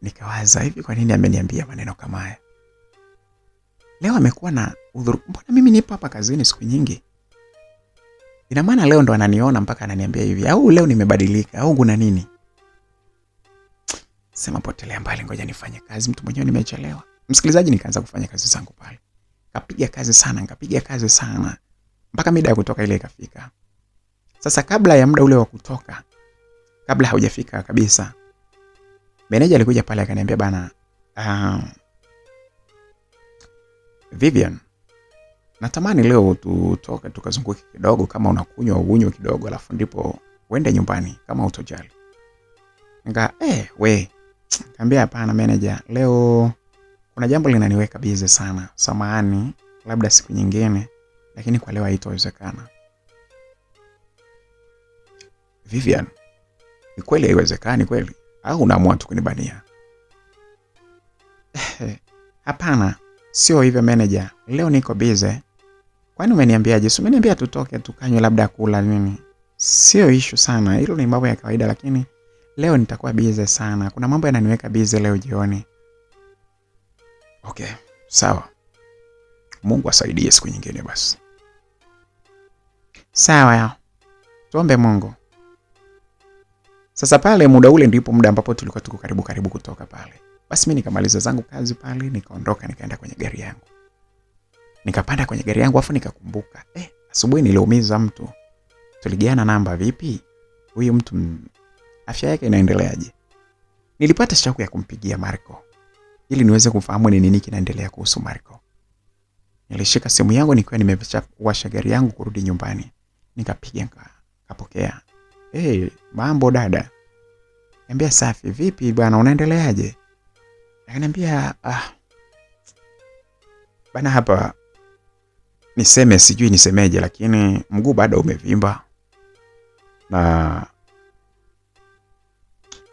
nikawaza hivi, kwa nini ameniambia maneno kama haya? Leo amekuwa na udhuru. Mbona mimi nipo hapa kazini siku nyingi? Ina maana leo ndo ananiona mpaka ananiambia hivi, au leo nimebadilika au kuna nini? Sema potelea mbali, ngoja nifanye kazi, mtu mwenyewe nimechelewa. Msikilizaji, nikaanza kufanya kazi zangu pale. Nikapiga kazi sana. Mpaka mida ya kutoka ile ikafika. Sasa kabla ya muda ule wa kutoka, kabla haujafika kabisa, meneja alikuja pale akaniambia bana, Vivian, natamani leo tutoke tukazunguke kidogo, kama unakunywa unywe kidogo alafu ndipo uende nyumbani kama utojali. Kaambia hapana meneja, leo kuna jambo linaniweka busy sana. Samahani, labda siku nyingine, lakini kwa leo haitowezekana. Vivian, ni kweli haiwezekani kweli? Au unaamua tu kunibania? Hapana, sio hivyo meneja. Leo niko busy. Kwani umeniambiaje? Si umeniambia tutoke tukanywe labda kula nini? Sio issue sana. Hilo ni mambo ya kawaida, lakini leo nitakuwa busy sana. Kuna mambo yananiweka busy leo jioni. Okay, sawa. Mungu asaidie siku nyingine basi. Sawa. Tuombe Mungu. Sasa pale muda ule ndipo muda ambapo tulikuwa tuko karibu kutoka pale. Basi mimi nikamaliza zangu kazi pale, nikaondoka nikaenda kwenye gari yangu. Nikapanda kwenye gari yangu afu nikakumbuka, asubuhi niliumiza mtu. Tuligiana namba vipi? Huyu mtu afya yake inaendeleaje? Nilipata shauku ya kumpigia Marco ili niweze kufahamu ni nini kinaendelea kuhusu Marco. Nilishika simu yangu nikiwa nimewasha gari yangu kurudi nyumbani. Nikapiga nikapokea. Mambo dada. Niambia safi, vipi bwana, unaendeleaje? Akaniambia bana, hapa niseme sijui nisemeje, lakini mguu bado umevimba na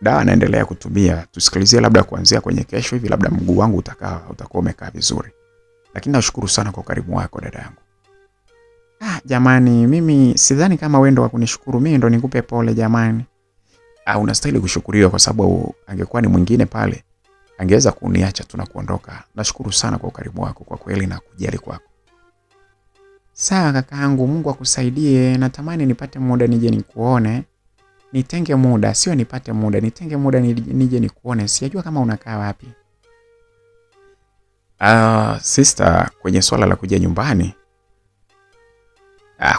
dawa naendelea kutumia. Tusikilizie labda kuanzia kwenye kesho hivi labda mguu wangu utakuwa umekaa vizuri. Lakini nashukuru sana kwa ukarimu wako dada yangu. Jamani, mimi sidhani kama wewe ndo wa kunishukuru, mimi ndo nikupe pole jamani. Unastahili kushukuriwa kwa sababu angekuwa ni mwingine pale angeweza kuniacha tu na kuondoka. Nashukuru sana kwa ukarimu wako kwa kweli na kujali kwako. Sawa kakaangu, Mungu akusaidie. Natamani nipate muda nije nikuone. Nitenge muda, sio nipate muda, nitenge muda nije nikuone. Sijajua kama unakaa wapi. Sister, kwenye swala la kuja nyumbani,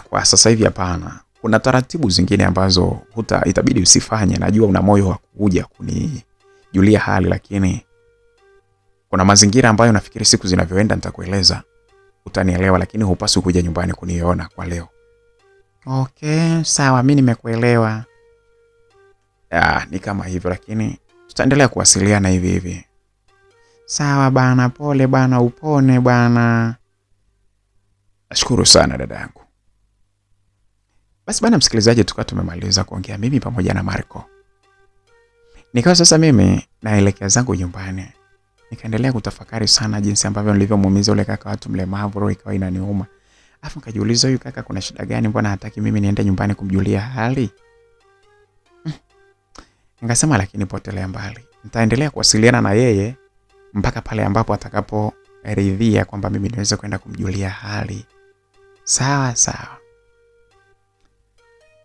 kwa sasa hivi hapana. Kuna taratibu zingine ambazo itabidi usifanye. Najua una moyo wa kuja kunijulia hali, lakini kuna mazingira ambayo nafikiri siku zinavyoenda nitakueleza, utanielewa, lakini hupaswi kuja nyumbani kuniona kwa leo. Okay, sawa, mimi nimekuelewa. Ni kama hivyo, lakini tutaendelea kuwasiliana hivi hivi. Sawa bana, pole bana, upone bana. Nashukuru sana dada yangu. Basi bana msikilizaji, tukawa tumemaliza kuongea mimi pamoja na Marco. Nikawa sasa mimi naelekea zangu nyumbani. Nikaendelea kutafakari sana jinsi ambavyo nilivyomuumiza yule kaka watu mlemavu, roho ikawa inaniuma. Alafu nikajiuliza huyu kaka kuna shida gani, mbona hataki mimi niende nyumbani kumjulia hali? Nikasema lakini potelea mbali. Nitaendelea kuwasiliana na yeye mpaka pale ambapo atakaporidhia kwamba mimi niweze kwenda kumjulia hali. Sawa sawa.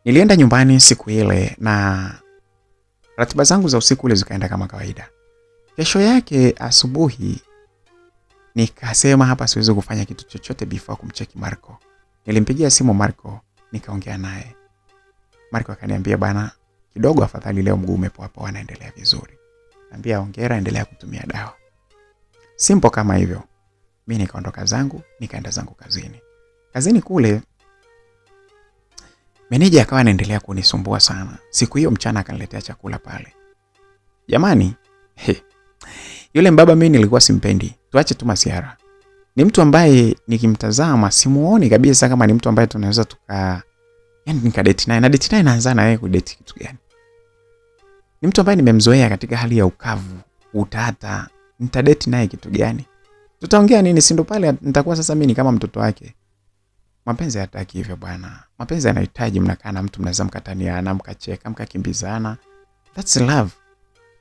Nilienda nyumbani siku ile na ratiba zangu za usiku ule zikaenda kama kawaida. Kesho yake asubuhi nikasema hapa siwezi kufanya kitu chochote before kumcheki Marco. Nilimpigia simu Marco, nikaongea naye. Marco akaniambia bana, kidogo afadhali leo mguu umepoa poa, anaendelea vizuri. Niambia hongera, endelea kutumia dawa. Simple kama hivyo. Mimi nikaondoka zangu, nikaenda zangu kazini. Kazini kule meneja akawa anaendelea kunisumbua sana. Siku hiyo mchana akaniletea chakula pale. Jamani, yule mbaba mimi nilikuwa simpendi. Tuache tu masiara. Ni mtu ambaye nikimtazama simuoni kabisa kama ni mtu ambaye tunaweza yani nikadate naye. Na date naye naanza na yeye kudate kitu gani? Ni mtu ambaye nimemzoea katika hali ya ukavu, utata. Nitadate naye kitu gani? Tutaongea nini? Si ndo pale nitakuwa sasa mimi kama mtoto wake. Mapenzi hayataki hivyo bwana. Mapenzi yanahitaji mnakaa na mtu mnaweza mkataniana, mkacheka, mkakimbizana. That's love.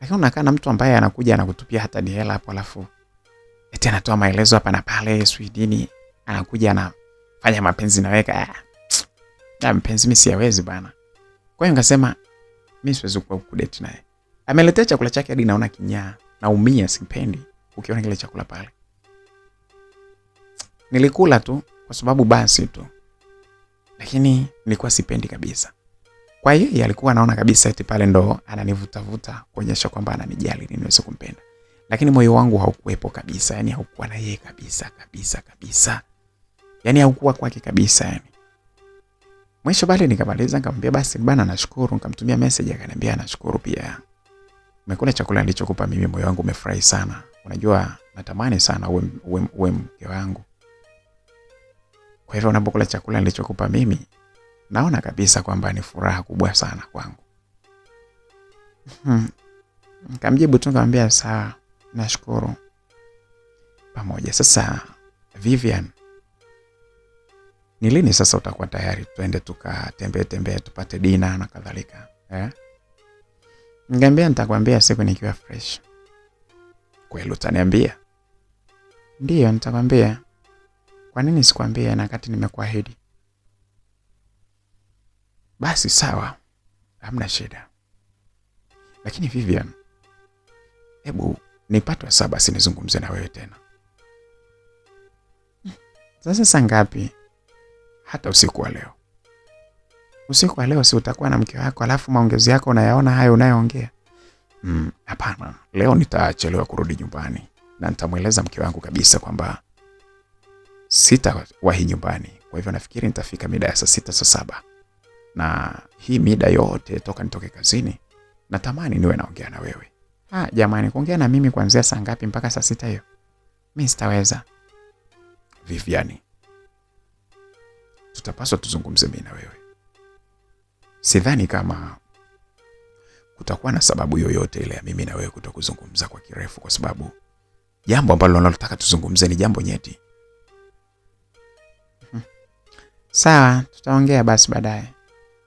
Lakini unakaa na mtu ambaye anakuja anakutupia hata ni hela hapo, alafu eti anatoa maelezo hapa na pale Swidini, anakuja anafanya mapenzi na weka. Mapenzi mimi siyawezi bwana. Kwa hiyo ngasema mimi siwezi kudate naye. Ameletea chakula chake hadi naona kinyaa, naumia, sipendi ukiona kile chakula pale. Nilikula tu kwa sababu basi tu. Lakini nilikuwa sipendi kabisa. Kwa hiyo yeye alikuwa anaona kabisa eti pale ndo ananivuta kuonyesha kwamba ananijali niweze kumpenda. Lakini moyo wangu haukuwepo kabisa, yani haukuwa na yeye kabisa. Yani haukuwa kwake kabisa yani. Mwisho bali nikamaliza nikamwambia basi bana nashukuru, nikamtumia message akaniambia nashukuru pia. Umekula chakula nilichokupa mimi, moyo wangu umefurahi sana. Unajua natamani sana uwe mke wangu. Kwa hivyo unapokula chakula nilichokupa mimi, naona kabisa kwamba ni furaha kubwa sana kwangu. Nikamjibu tu nikamwambia sawa, nashukuru. Pamoja. Sasa Vivian, ni lini sasa utakuwa tayari twende tukatembee tupate dina na kadhalika? Nikamwambia nitakwambia siku nikiwa fresh. Kweli utaniambia? Ndio nitakwambia. Kwa nini sikwambie na wakati nimekuahidi? Basi sawa. Hamna shida. Lakini Vivian, hebu nipate saa basi nizungumze na wewe tena. Sasa saa ngapi? Hata usiku wa leo. Usiku wa leo si utakuwa na mke wako alafu maongezi yako unayaona hayo unayoongea? Hapana. Leo nitachelewa kurudi nyumbani na nitamueleza mke wangu kabisa kwamba sitawahi nyumbani. Kwa hivyo nafikiri nitafika mida ya saa 6 saa 7. Na hii mida yote toka nitoke kazini natamani niwe naongea na wewe. Jamani, kuongea na mimi kuanzia saa ngapi mpaka saa 6 hiyo? Mimi sitaweza. Viviani, tutapaswa tuzungumze mimi na wewe. Sidhani kama kutakuwa na sababu yoyote ile ya mimi na wewe kutokuzungumza kwa kirefu, kwa sababu jambo ambalo nataka tuzungumze ni jambo nyeti. Sawa, tutaongea basi baadaye.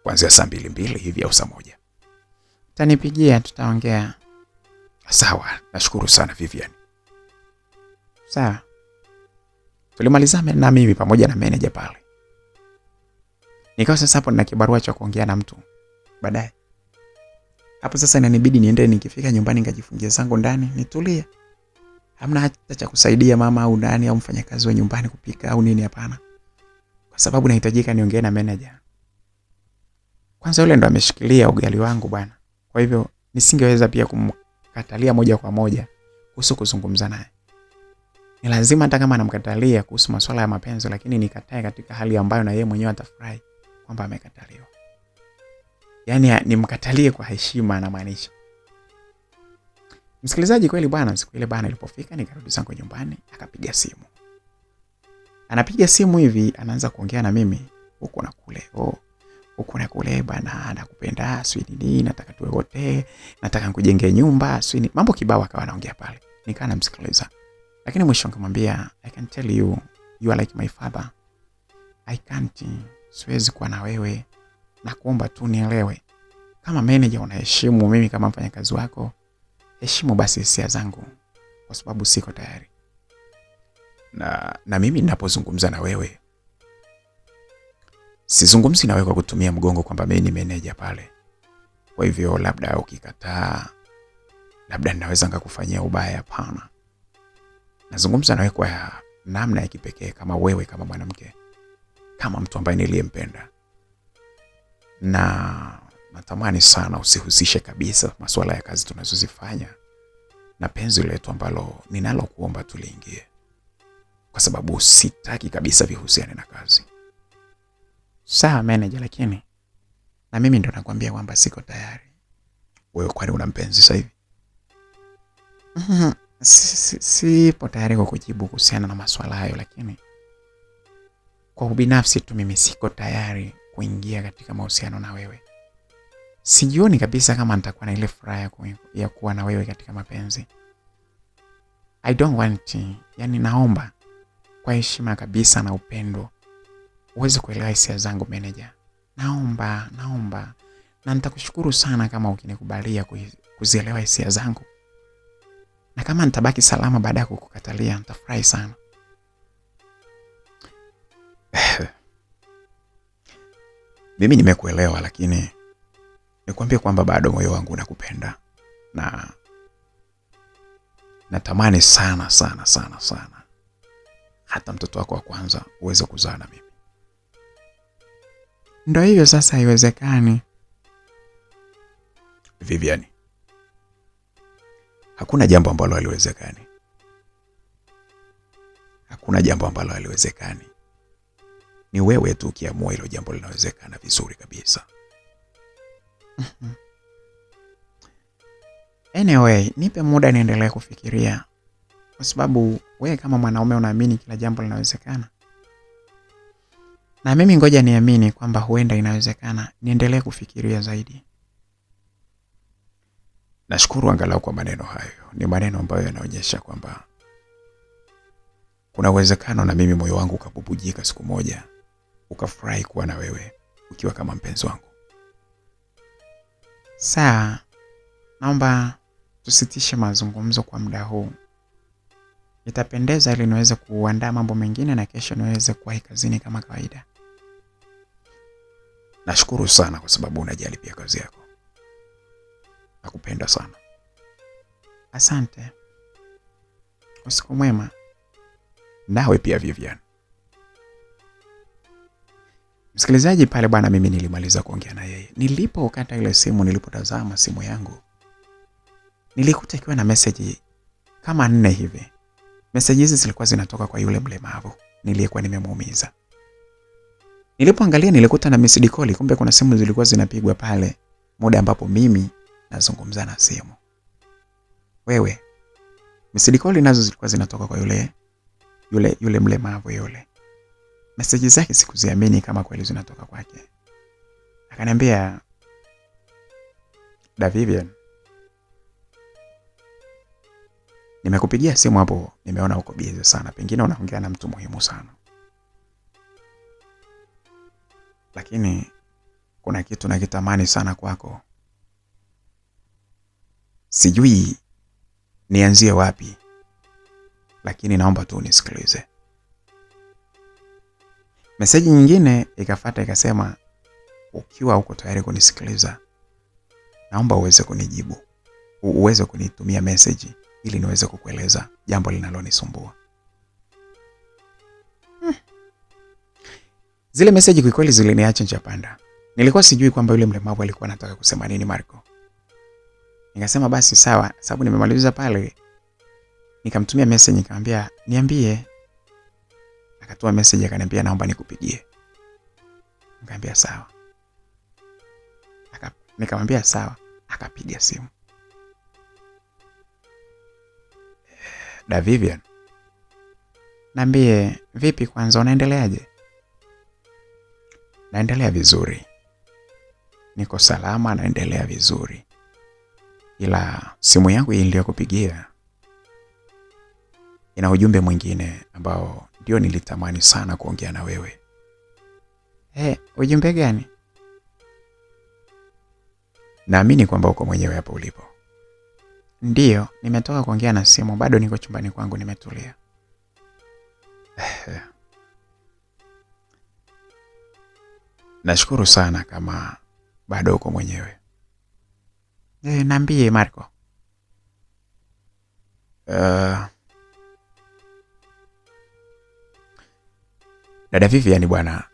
Kuanzia saa 2 hivi au saa 1. Utanipigia, tutaongea. Sawa, nashukuru sana Vivian. Sawa. Tulimaliza na mimi pamoja na manager pale. Nikawa sasa hapo nina kibarua cha kuongea na mtu baadaye. Hapo sasa inanibidi niende, nikifika nyumbani nikajifungia zangu ndani nitulie. Hamna hata cha kusaidia mama au nani au mfanyakazi wa nyumbani kupika au nini, hapana. Kwa sababu nahitajika niongee na manager. Kwanza yule ndo ameshikilia ugali wangu bwana. Kwa hivyo nisingeweza pia kumkatalia moja kwa moja kuhusu kuzungumza naye. Ni lazima hata kama anamkatalia kuhusu masuala ya mapenzi, lakini nikatae katika hali ambayo na yeye mwenyewe atafurahi kwamba amekataliwa. Yaani nimkatalie kwa heshima na maanisha. Msikilizaji, kweli bwana, siku ile bwana ilipofika nikarudi zangu nyumbani, akapiga simu. Anapiga simu hivi, anaanza kuongea na mimi huko na kule. Huko na kule bwana, nakupenda, sio nini, nataka tuwe wote, nataka nikujengee nyumba, sio nini. Mambo kibao akawa anaongea pale. Nikaa namsikiliza. Lakini mwisho nikamwambia, I can tell you, you are like my father. I can't, siwezi kuwa na wewe. Nakuomba tu nielewe. Kama manager unaheshimu mimi kama mfanyakazi wako, heshimu basi hisia zangu, kwa sababu siko tayari. Na mimi ninapozungumza na wewe, sizungumzi na wewe kwa kutumia mgongo kwamba mimi ni manager pale. Kwa hivyo labda ukikataa, labda ninaweza ngakufanyia ubaya, hapana. Nazungumza na wewe kwa namna ya kipekee kama wewe, kama mwanamke, kama mtu ambaye niliyempenda. Na natamani sana usihusishe kabisa masuala ya kazi tunazozifanya na penzi letu ambalo ninalokuomba tuliingie, kwa sababu sitaki kabisa vihusiane na kazi. Sawa manager, lakini na mimi ndo nakwambia kwamba siko tayari. Wewe kwani una mpenzi sasa hivi? Sipo tayari kwa kujibu kuhusiana na masuala hayo, lakini kwa ubinafsi tu mimi siko tayari kuingia katika mahusiano na wewe. Sijioni kabisa kama nitakuwa na ile furaha ya kuwa na wewe katika mapenzi. I don't want to. Yani naomba kwa heshima kabisa na upendo uweze kuelewa hisia zangu manager. Naomba. Na nitakushukuru sana kama ukinikubalia kuzielewa hisia zangu. Na kama nitabaki salama baada ya kukukatalia, nitafurahi sana. Mimi nimekuelewa, lakini nikwambie kwamba bado moyo wangu unakupenda na natamani sana hata mtoto wako wa kwanza uweze kuzaa na mimi. Ndio hivyo sasa, haiwezekani. Vivian, hakuna jambo ambalo haliwezekani. Hakuna jambo ambalo haliwezekani. Ni wewe tu ukiamua hilo jambo linawezekana vizuri kabisa. Anyway, nipe muda niendelee kufikiria, kwa sababu wewe kama mwanaume unaamini kila jambo linawezekana. Na mimi ngoja niamini kwamba huenda inawezekana, niendelee kufikiria zaidi. Nashukuru angalau kwa maneno hayo. Ni maneno ambayo yanaonyesha kwamba kuna uwezekano na mimi moyo wangu ukabubujika siku moja ukafurahi kuwa na wewe ukiwa kama mpenzi wangu. Sawa. Naomba tusitishe mazungumzo kwa muda huu. Itapendeza ili niweze kuandaa mambo mengine na kesho niweze kuwahi kazini kama kawaida. Nashukuru sana kwa sababu unajali pia kazi yako. Nakupenda sana. Asante. Usiku mwema. Nawe pia Vivian. Msikilizaji, pale bwana mimi nilimaliza kuongea na yeye. Nilipokata ile simu, nilipotazama simu yangu, nilikuta ikiwa na message kama 4 hivi. Message hizi zilikuwa zinatoka kwa yule mlemavu niliyekuwa nimemuumiza. Nilipoangalia nilikuta na missed call, kumbe kuna simu zilikuwa zinapigwa pale muda ambapo mimi nazungumza na simu. Wewe, missed call nazo zilikuwa zinatoka kwa yule mlemavu yule. Meseji zake sikuziamini kama kweli zinatoka kwake. Akaniambia, Da Vivian, nimekupigia simu hapo, nimeona uko busy sana, pengine unaongea na mtu muhimu sana. Lakini kuna kitu nakitamani sana kwako. Sijui nianzie wapi, lakini naomba tu unisikilize. Meseji nyingine ikafuata ikasema, ukiwa uko tayari kunisikiliza, naomba uweze kunijibu. Uweze kunitumia meseji ili niweze kukueleza jambo linalonisumbua. Zile meseji kwa kweli ziliniacha njia panda. Nilikuwa sijui kwamba yule mlemavu alikuwa anataka kusema nini Marco. Nikasema basi sawa, sababu nimemaliza pale. Nikamtumia message nikamwambia, niambie. Akatoa message akaniambia, naomba nikupigie. Nikamwambia sawa. Nikamwambia sawa, akapiga simu. Da Vivian, niambie, vipi kwanza, unaendeleaje? Naendelea vizuri. Niko salama, naendelea vizuri. Ila simu yangu hii niliyokupigia ina ujumbe mwingine ambao ndio nilitamani sana kuongea na wewe. Ujumbe gani? Naamini kwamba uko mwenyewe hapo ulipo. Ndiyo, nimetoka kuongea na simu, bado niko chumbani kwangu nimetulia. Nashukuru sana kama bado uko mwenyewe. Niambie Marco. Dada Vivian bwana,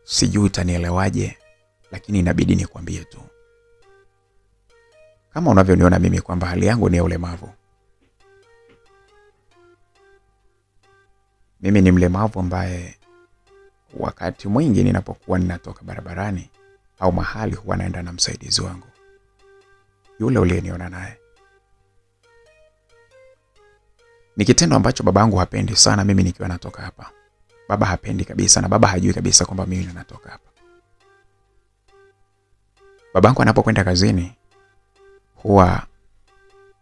sijui utanielewaje, lakini inabidi nikwambie tu. Kama unavyoniona mimi kwamba hali yangu ni ya ulemavu. Mimi ni mlemavu ambaye wakati mwingi ninapokuwa ninatoka barabarani au mahali huwa naenda na msaidizi wangu, yule uliyeniona naye. Ni kitendo ambacho babangu hapendi sana mimi nikiwa natoka hapa. Baba hapendi kabisa, na baba hajui kabisa kwamba mimi natoka hapa. Babangu anapokwenda kazini huwa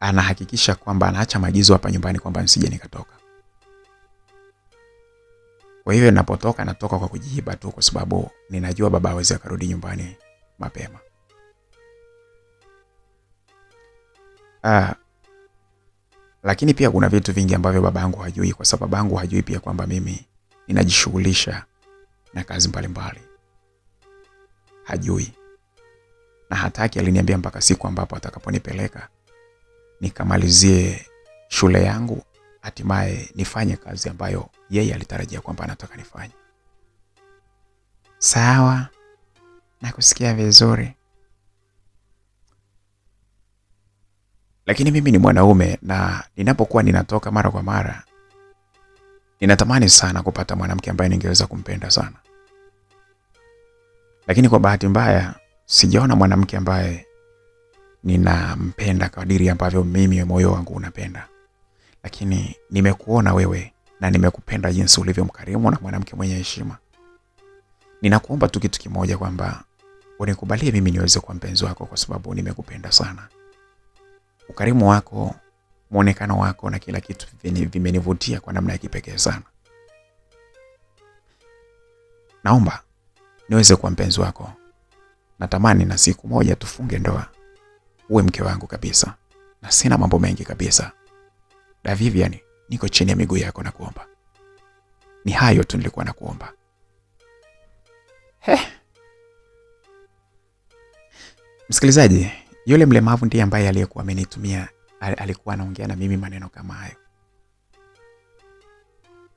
anahakikisha kwamba anaacha maagizo hapa nyumbani kwamba nisije nikatoka. Kwa hivyo ninapotoka natoka kwa kujihiba tu, kwa sababu ninajua baba hawezi akarudi nyumbani mapema. Lakini pia kuna vitu vingi ambavyo babangu hajui, kwa sababu babangu hajui pia kwamba mimi ninajishughulisha na kazi mbalimbali. Hajui. Na hataki, aliniambia mpaka siku ambapo atakaponipeleka nikamalizie shule yangu, hatimaye nifanye kazi ambayo yeye alitarajia kwamba anataka nifanye. Sawa, nakusikia vizuri. Lakini mimi ni mwanaume, na ninapokuwa ninatoka mara kwa mara ninatamani sana kupata mwanamke ambaye ningeweza kumpenda sana. Lakini kwa bahati mbaya sijaona mwanamke ambaye ninampenda kadiri ambavyo mimi moyo wangu unapenda. Lakini nimekuona wewe na nimekupenda jinsi ulivyo mkarimu na mwanamke mwenye heshima. Ninakuomba tu kitu kimoja, kwamba unikubalie mimi niweze kuwa mpenzi wako, kwa sababu nimekupenda sana. Ukarimu wako, muonekano wako na kila kitu vimenivutia kwa namna ya kipekee sana. Naomba niweze kuwa mpenzi wako. Natamani na siku moja tufunge ndoa. Uwe mke wangu kabisa. Na sina mambo mengi kabisa. Da Vivian, niko chini ya miguu yako na kuomba. Ni hayo tu nilikuwa nakuomba. Msikilizaji, yule mlemavu ndiye ambaye aliyekuwa amenitumia, alikuwa anaongea na mimi maneno kama hayo.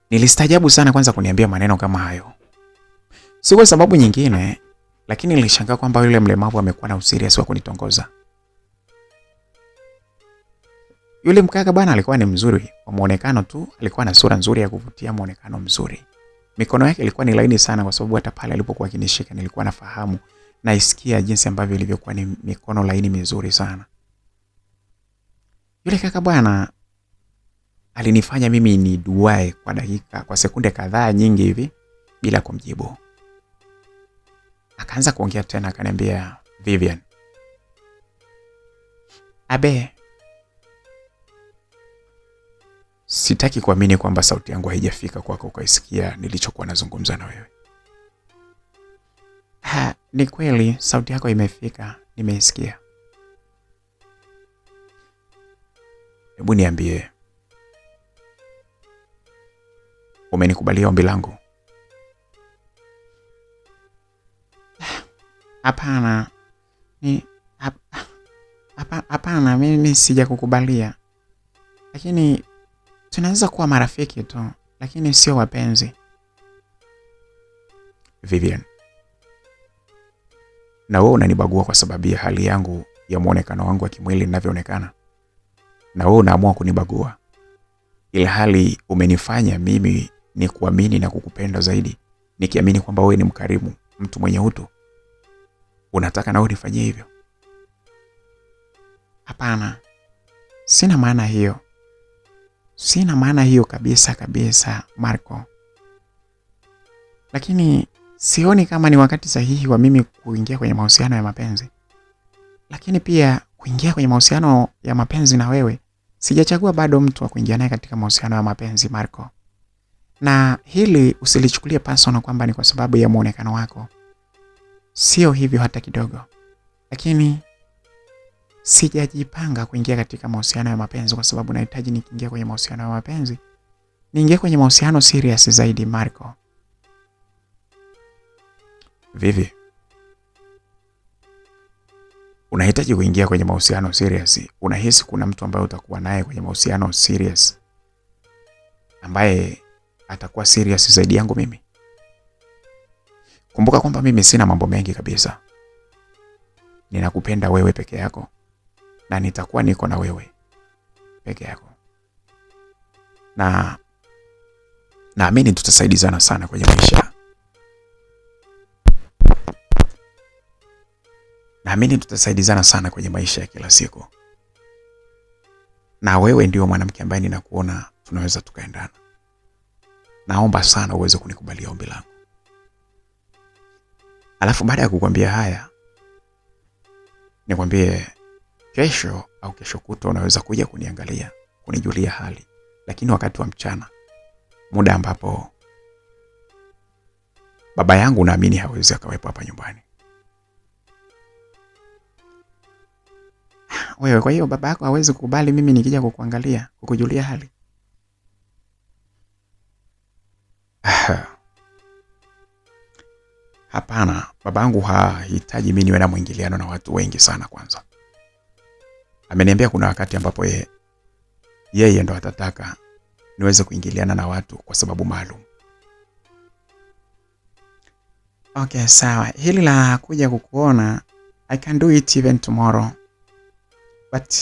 Nilistajabu sana kwanza kuniambia maneno kama hayo. Si kwa sababu nyingine, lakini nilishangaa kwamba yule mlemavu amekuwa na userious wa kunitongoza. Yule mkaka bwana alikuwa ni mzuri kwa muonekano tu, alikuwa na sura nzuri ya kuvutia, muonekano mzuri. Mikono yake ilikuwa ni laini sana, kwa sababu hata pale alipokuwa akinishika nilikuwa nafahamu na isikia jinsi ambavyo ilivyokuwa ni mikono laini mizuri sana. Yule kaka bwana alinifanya mimi ni duae kwa dakika, kwa sekunde kadhaa nyingi hivi, bila kumjibu. Akaanza kuongea tena, akaniambia, Vivian, Abe, sitaki kuamini kwamba sauti yangu haijafika kwako ukaisikia nilichokuwa nazungumza na wewe. Ni kweli sauti yako imefika, nimeisikia. Hebu niambie, umenikubalia ombi langu? Hapana. Hapana, mimi sijakukubalia. Lakini tunaweza kuwa marafiki tu, lakini sio wapenzi. Vivian, na wewe unanibagua kwa sababu ya hali yangu ya muonekano wangu wa kimwili ninavyoonekana? Na wewe unaamua kunibagua ila hali umenifanya mimi ni kuamini na kukupenda zaidi, nikiamini kwamba wewe ni mkarimu, mtu mwenye utu. Unataka na wewe nifanyie hivyo? Hapana. Sina maana hiyo. Sina maana hiyo kabisa, Marco. Lakini sioni kama ni wakati sahihi wa mimi kuingia kwenye mahusiano ya mapenzi. Lakini pia kuingia kwenye mahusiano ya mapenzi na wewe, sijachagua bado mtu wa kuingia naye katika mahusiano ya mapenzi, Marco. Na hili usilichukulie personal kwamba ni kwa sababu ya muonekano wako. Sio hivyo hata kidogo. Lakini sijajipanga kuingia katika mahusiano ya mapenzi kwa sababu nahitaji nikiingia kwenye mahusiano ya mapenzi niingie kwenye mahusiano serious zaidi, Marco. Vivi, unahitaji kuingia kwenye mahusiano serious? Unahisi kuna mtu ambaye utakuwa naye kwenye mahusiano serious ambaye atakuwa serious zaidi yangu mimi? Kumbuka kwamba mimi sina mambo mengi kabisa. Ninakupenda wewe peke yako na nitakuwa niko na wewe peke yako. Na naamini tutasaidizana sana kwenye maisha. Naamini tutasaidizana sana kwenye maisha ya kila siku. Na wewe ndio mwanamke ambaye ninakuona tunaweza tukaendana. Naomba sana uweze kunikubalia ombi langu. Alafu baada ya kukwambia haya, nikwambie kesho au kesho kutwa unaweza kuja kuniangalia, kunijulia hali, lakini wakati wa mchana, muda ambapo baba yangu naamini hawezi akawepo hapa nyumbani. Wewe, kwa hiyo baba yako hawezi kukubali mimi nikija kukuangalia, kukujulia hali? Hapana, babangu hahitaji mimi niwe na mwingiliano na watu wengi sana kwanza. Ameniambia kuna wakati ambapo yeye ndo atataka niweze kuingiliana na watu kwa sababu maalum. Okay, sawa. Hili la kuja kukuona, I can do it even tomorrow. But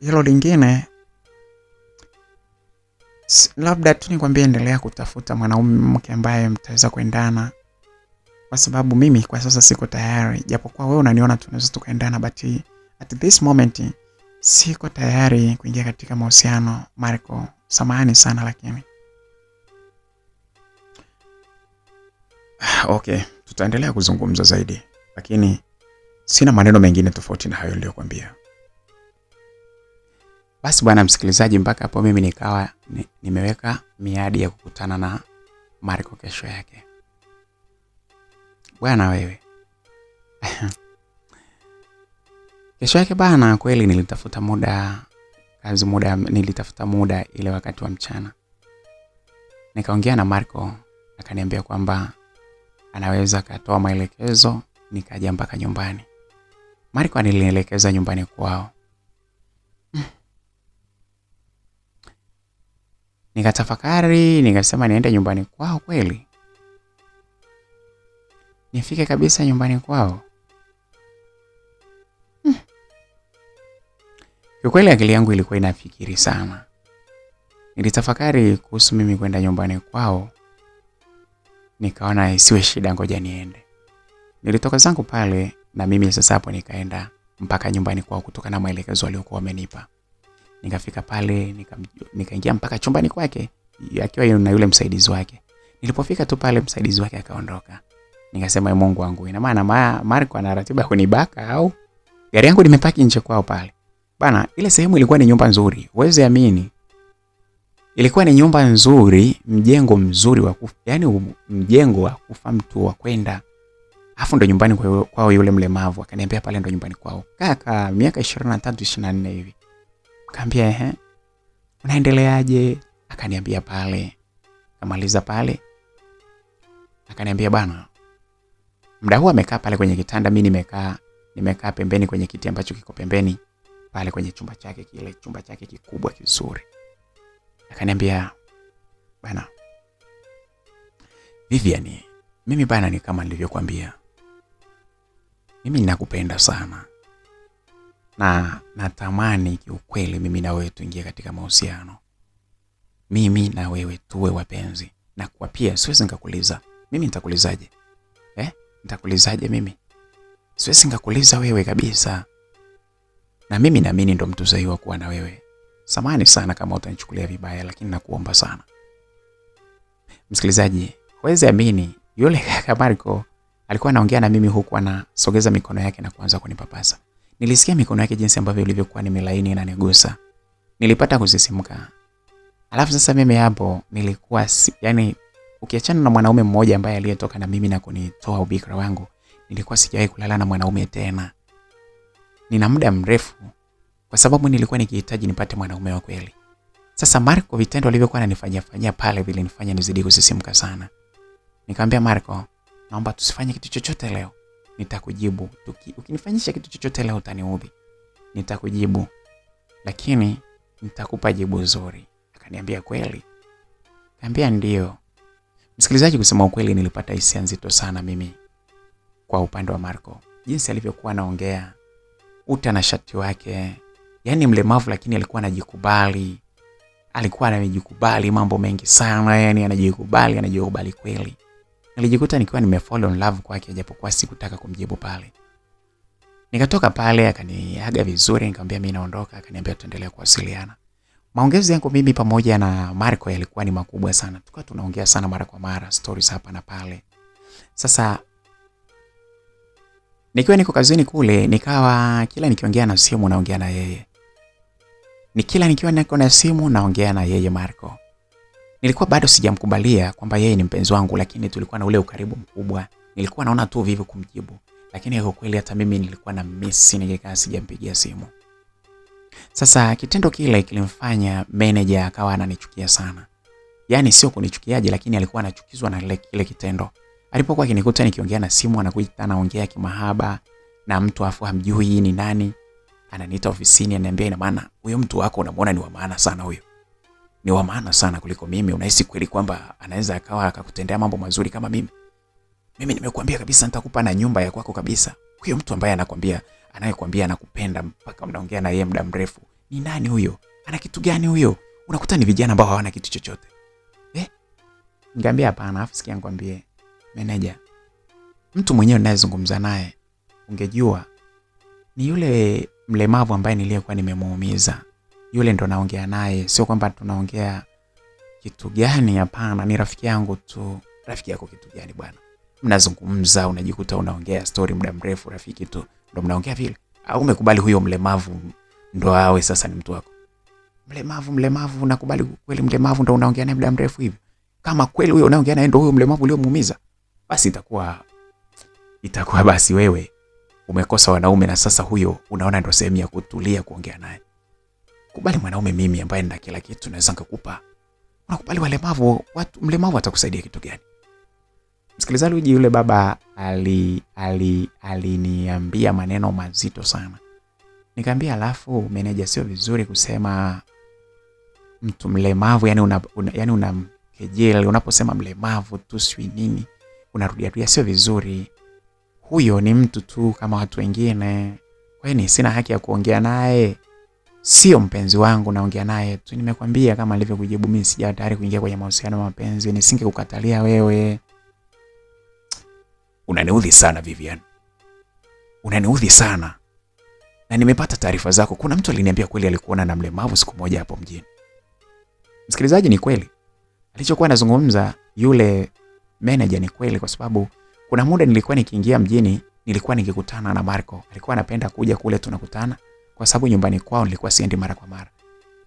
hilo lingine, labda tu nikwambie endelea kutafuta mwanamke ambaye mtaweza kuendana. Kwa sababu mimi kwa sasa siko tayari. Japokuwa wewe unaniona tunaweza tukaendana, but at this moment siko tayari kuingia katika mahusiano, Marco. Samahani sana lakini. Okay, tutaendelea kuzungumza zaidi, lakini sina maneno mengine tofauti na hayo niliyokuambia. Basi bwana msikilizaji, mpaka hapo mimi nikawa nimeweka miadi ya kukutana na Marco kesho yake. Bwana wewe. Kesho yake bana, kweli nilitafuta muda ile wakati wa mchana. Nikaongea na Marco, akaniambia kwamba anaweza katoa maelekezo nikaja mpaka nyumbani. Marco alinielekeza nyumbani kwao. Nikatafakari, nikasema niende nyumbani kwao kweli? Nifike kabisa nyumbani kwao? Kwa kweli akili yangu ilikuwa inafikiri sana. Nilitafakari kuhusu mimi kwenda nyumbani kwao. Nikaona isiwe shida, ngoja niende. Nilitoka zangu pale na mimi sasa hapo nikaenda mpaka nyumbani kwao kutoka na maelekezo aliyokuwa wamenipa. Nikafika pale, nikaingia mpaka chumbani kwake akiwa na yule msaidizi wake. Nilipofika tu pale msaidizi wake akaondoka. Nikasema Mungu wangu, ina maana Marco ana ratiba kunibaka au? Gari yangu nimepaki nje kwao pale. Bana, ile sehemu ilikuwa ni nyumba nzuri. Huwezi amini. Ilikuwa ni nyumba nzuri, mjengo mzuri wa yani mjengo wa kufa mtu wa kwenda. Alafu ndo nyumbani kwao yule mlemavu. Akaniambia pale ndo nyumbani kwao. Kaka miaka 23 24 hivi. Nikamwambia unaendeleaje? Akaniambia pale. Kamaliza pale. Akaniambia bana, muda huu amekaa pale kwenye kitanda, mimi nimekaa pembeni kwenye kiti ambacho kiko pembeni pale kwenye chumba chake kikubwa kizuri. Akaniambia bana, Vivian, mimi bana ni kama nilivyokuambia. Mimi ninakupenda sana. Na natamani kiukweli mimi na wewe tuingie katika mahusiano. Mimi na wewe tuwe wapenzi. Na kwa pia siwezi nikakuuliza. Mimi nitakuulizaje? Nitakuulizaje mimi? Siwezi nikakuuliza wewe kabisa. Na mimi naamini ndo mtu sahihi wa kuwa na wewe. Samahani sana kama utanichukulia vibaya, lakini nakuomba sana. Msikilizaji, huwezi amini yule kaka Marco alikuwa anaongea na mimi huku anasogeza mikono yake na kuanza kunipapasa. Nilisikia mikono yake jinsi ambavyo ilivyokuwa nimelaini na nigusa. Nilipata kusisimka. Alafu sasa mimi hapo nilikuwa yani ukiachana na mwanaume mmoja ambaye aliyetoka na mimi na kunitoa ubikra wangu, nilikuwa sijawahi kulala na mwanaume tena. Nina muda mrefu kwa sababu nilikuwa nikihitaji nipate mwanaume wa kweli. Sasa Marco vitendo alivyokuwa ananifanyia pale vile nifanya nizidi kusisimka sana. Nikamwambia Marco, naomba tusifanye kitu chochote leo. Nitakujibu. Ukinifanyisha kitu chochote leo utaniudhi. Nitakujibu. Lakini nitakupa jibu zuri. Akaniambia kweli? Nikamwambia ndio. Msikilizaji, kusema ukweli nilipata hisia nzito sana mimi kwa upande wa Marco. Jinsi alivyokuwa anaongea, utanashati wake, yani mlemavu lakini alikuwa anajikubali. Alikuwa anajikubali mambo mengi sana, yani anajikubali kweli. Nilijikuta nikiwa nimefall in love kwake japokuwa sikutaka kumjibu pale. Nikatoka pale akaniaga vizuri, nikamwambia mimi naondoka, akaniambia tuendelee kuwasiliana. Maongezi yangu mimi pamoja na Marco yalikuwa ni makubwa sana. Tulikuwa tunaongea sana mara kwa mara, stories hapa na pale. Sasa nikiwa niko kazini kule, nikawa kila nikiongea na simu naongea na yeye. Kila nikiwa niko na simu naongea na yeye Marco. Nilikuwa bado sijamkubalia kwamba yeye ni mpenzi wangu, lakini tulikuwa na ule ukaribu mkubwa. Nilikuwa naona tu vivi kumjibu. Lakini kwa kweli hata mimi nilikuwa na miss nikikaa sijampigia simu. Sasa kitendo kile kilimfanya manager akawa ananichukia sana. Yaani sio kunichukiaje, lakini alikuwa anachukizwa na kile kitendo. Alipokuwa akinikuta nikiongea na simu anakuita anaongea kimahaba na mtu afu hamjui ni nani. Ananiita ofisini ananiambia ina maana huyo mtu wako unamwona ni wa maana sana huyo. Ni wa maana sana kuliko mimi. Unahisi kweli kwamba anaweza akawa akakutendea mambo mazuri kama mimi? Mimi nimekuambia kabisa nitakupa na nyumba ya kwako kabisa. Huyo mtu ambaye anayekwambia anakupenda mpaka mnaongea na yeye muda mrefu, ni nani huyo? Ana kitu gani huyo? Unakuta ni vijana ambao hawana kitu chochote. Nikamwambia hapana, afu sikia nikwambie. Manager, mtu mwenyewe ninayezungumza naye ungejua ni yule mlemavu ambaye niliyekuwa nimemuumiza. Yule ndo naongea naye, sio kwamba tunaongea kitu gani, hapana, ni rafiki yangu tu. Rafiki yako kitu gani bwana? Mnazungumza, unajikuta unaongea story muda mrefu, rafiki tu ndo mnaongea vile? Au umekubali huyo mlemavu ndo awe sasa ni mtu wako? Mlemavu, nakubali kweli mlemavu ndo unaongea naye muda mrefu hivi? Kama kweli huyo unaongea naye ndo huyo mlemavu uliomuumiza, basi itakuwa basi wewe umekosa wanaume na sasa huyo unaona ndo sehemu ya kutulia kuongea naye. Kubali mwanaume mimi ambaye nina kila kitu naweza nikukupa. Unakubali walemavu, mlemavu atakusaidia kitu gani? Msikilizaji, yule baba aliniambia maneno mazito sana. Nikamwambia alafu manager, sio vizuri kusema mtu mlemavu, yani unamkejeli unaposema mlemavu tu sio nini. Unarudia sio vizuri. Huyo ni mtu tu kama watu wengine. Kwani sina haki ya kuongea naye? Sio mpenzi wangu, naongea naye tu. Nimekwambia kama alivyokujibu, mimi sijawa tayari kuingia kwenye mahusiano ya mapenzi, nisingekukatalia wewe. Unaniudhi sana Vivian. Unaniudhi sana. Na nimepata taarifa zako. Kuna mtu aliniambia kweli alikuona na mlemavu siku moja hapo mjini. Msikilizaji, ni kweli. alichokuwa anazungumza yule manager ni kweli, kwa sababu kuna muda nilikuwa nikiingia mjini, nilikuwa nikikutana na Marco. Alikuwa anapenda kuja kule tunakutana, kwa sababu nyumbani kwao nilikuwa siendi mara kwa mara.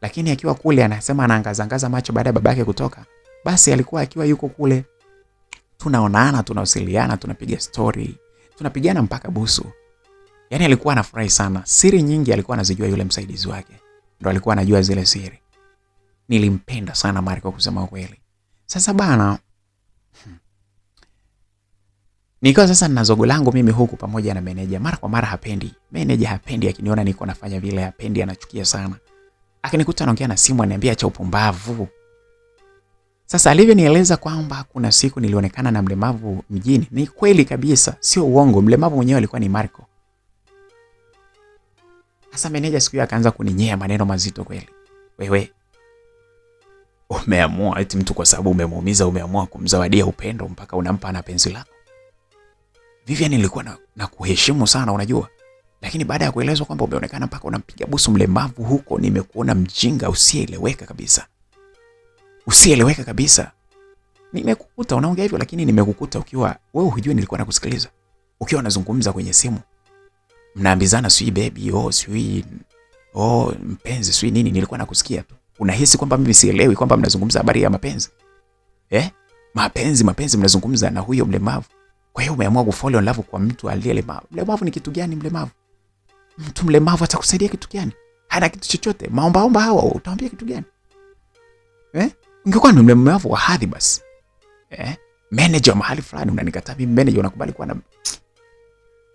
Lakini akiwa kule anasema anaangazangaza macho baada ya babake kutoka. Basi alikuwa akiwa yuko kule, tunaonana, tunawasiliana, tunapiga story, tunapigana mpaka busu. Yaani alikuwa anafurahi sana. Siri nyingi alikuwa anazijua yule msaidizi wake. Ndio alikuwa anajua zile siri. Nilimpenda sana Marco kusema kweli. Sasa bana, nikawa sasa nina zogo langu mimi huku pamoja na meneja. Mara kwa mara hapendi. Meneja hapendi akiniona niko nafanya vile, hapendi, anachukia sana. Akinikuta anaongea na simu ananiambia acha upumbavu. Sasa alivyonieleza kwamba kuna siku nilionekana na mlemavu mjini, ni kweli kabisa, sio uongo. Mlemavu mwenyewe alikuwa ni Marco. Sasa meneja siku hiyo akaanza kuninyea maneno mazito kweli. Wewe umeamua eti mtu kwa sababu umemuumiza umeamua kumzawadia upendo mpaka unampa na penzi lako? Vivian, nilikuwa na kuheshimu sana unajua. Lakini baada ya kuelezwa kwamba umeonekana mpaka unampiga busu mlemavu huko, nimekuona mjinga usieleweka kabisa. Usieleweka kabisa. Nimekukuta unaongea hivyo, lakini nimekukuta ukiwa wewe hujui nilikuwa nakusikiliza. Ukiwa unazungumza kwenye simu. Mnaambizana sui baby, sui mpenzi, sui nini, nilikuwa nakusikia tu. Unahisi kwamba mimi sielewi kwamba mnazungumza habari ya mapenzi? Mapenzi mnazungumza na huyo mlemavu. Kwa hiyo umeamua kufall in love kwa mtu aliyelemavu. Mlemavu ni kitu gani mlemavu? Mtu mlemavu atakusaidia kitu gani? Hana kitu chochote. Maomba hawa utaambia kitu gani? Ungekuwa ni mlemavu wa hadhi basi. Manager mahali fulani unanikataa mimi manager, unakubali kuwa na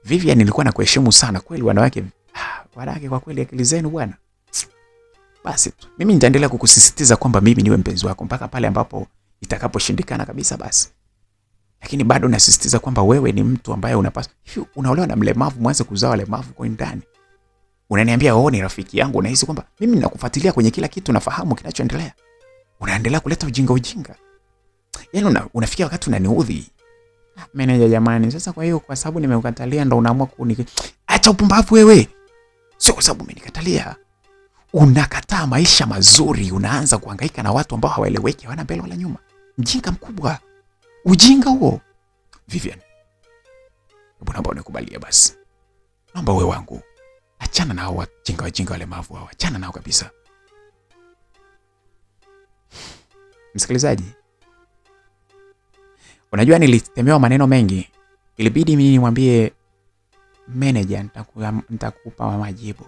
Vivian. Nilikuwa na kuheshimu sana kweli wanawake kwa kweli, akili zenu bwana. Basi tu mimi nitaendelea kukusisitiza kwamba mimi niwe mpenzi wako mpaka pale ambapo itakaposhindikana kabisa basi. Lakini bado nasisitiza kwamba wewe ni mtu ambaye unapaswa. Unaolewa na mlemavu, mwanze kuzaa walemavu kwa ndani. Unaniambia ni rafiki yangu, unahisi kwamba mimi ninakufuatilia kwenye kila kitu, nafahamu kinachoendelea. Unaendelea kuleta ujinga. Yaani unafikia wakati unaniudhi. Meneja jamani, sasa kwa hiyo kwa sababu nimekukatalia ndo unaamua acha upumbavu wewe. Sio kwa sababu umenikatalia. Unakataa maisha mazuri, unaanza kuhangaika na watu ambao hawaeleweki, hawana mbele wala nyuma. Mjinga mkubwa. Ujinga huo. Vivian, hebu naomba unikubalie basi. Naomba wewe wangu. Achana na hao wajinga walemavu hao. Achana nao kabisa. Msikilizaji, unajua nilitemewa maneno mengi. Ilibidi mimi nimwambie manager nitakupa majibu.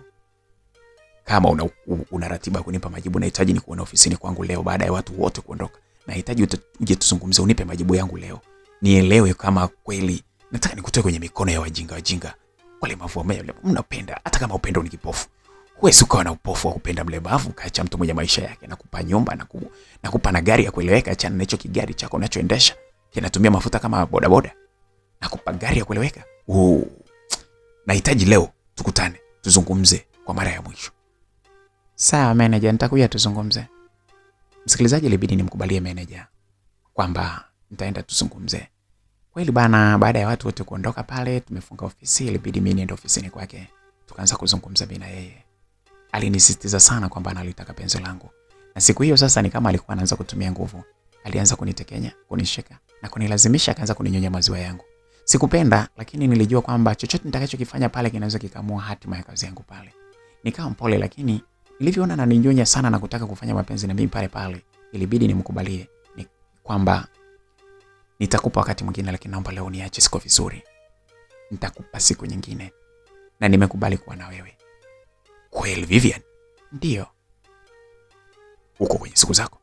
Kama una ratiba kunipa majibu, nahitaji nikuone ofisini kwangu leo baada ya watu wote kuondoka. Nahitaji uje tuzungumze, unipe majibu yangu leo. Nielewe kama kweli nataka nikutoe kwenye mikono ya wajinga. Walemavu wa mnapenda, hata kama upendo ni kipofu. Huwezi ukawa na upofu wa kupenda mlemavu, kaacha mtu mwenye maisha yake, nakupa nyumba, nakupa na gari ya kueleweka. Achana na hicho kigari chako unachoendesha kinatumia mafuta kama bodaboda. Nakupa gari ya kueleweka. Nahitaji leo tukutane, tuzungumze kwa mara ya mwisho. Sawa manager, nitakuja tuzungumze. Msikilizaji, ilibidi nimkubalie manager kwamba nitaenda tuzungumze. Kweli bana, baada ya watu wote kuondoka pale, tumefunga ofisi, ilibidi mimi niende ofisini kwake. Tukaanza kuzungumza mimi na yeye. Alinisisitiza sana kwamba analitaka penzi langu. Na siku hiyo sasa ni kama alikuwa anaanza kutumia nguvu. Alianza kunitekenya, kunishika na kunilazimisha, akaanza kuninyonya maziwa yangu. Sikupenda, lakini nilijua kwamba chochote nitakachokifanya pale kinaweza kikamua hatima ya kazi yangu pale. Nikawa mpole, lakini nilivyoona ananinyonya sana na kutaka kufanya mapenzi na mimi pale, ilibidi nimkubalie ni kwamba nitakupa wakati mwingine, lakini naomba leo niache, siko vizuri. Nitakupa siku nyingine. Na nimekubali kuwa na wewe. Kweli Vivian? Ndio. Uko kwenye siku zako?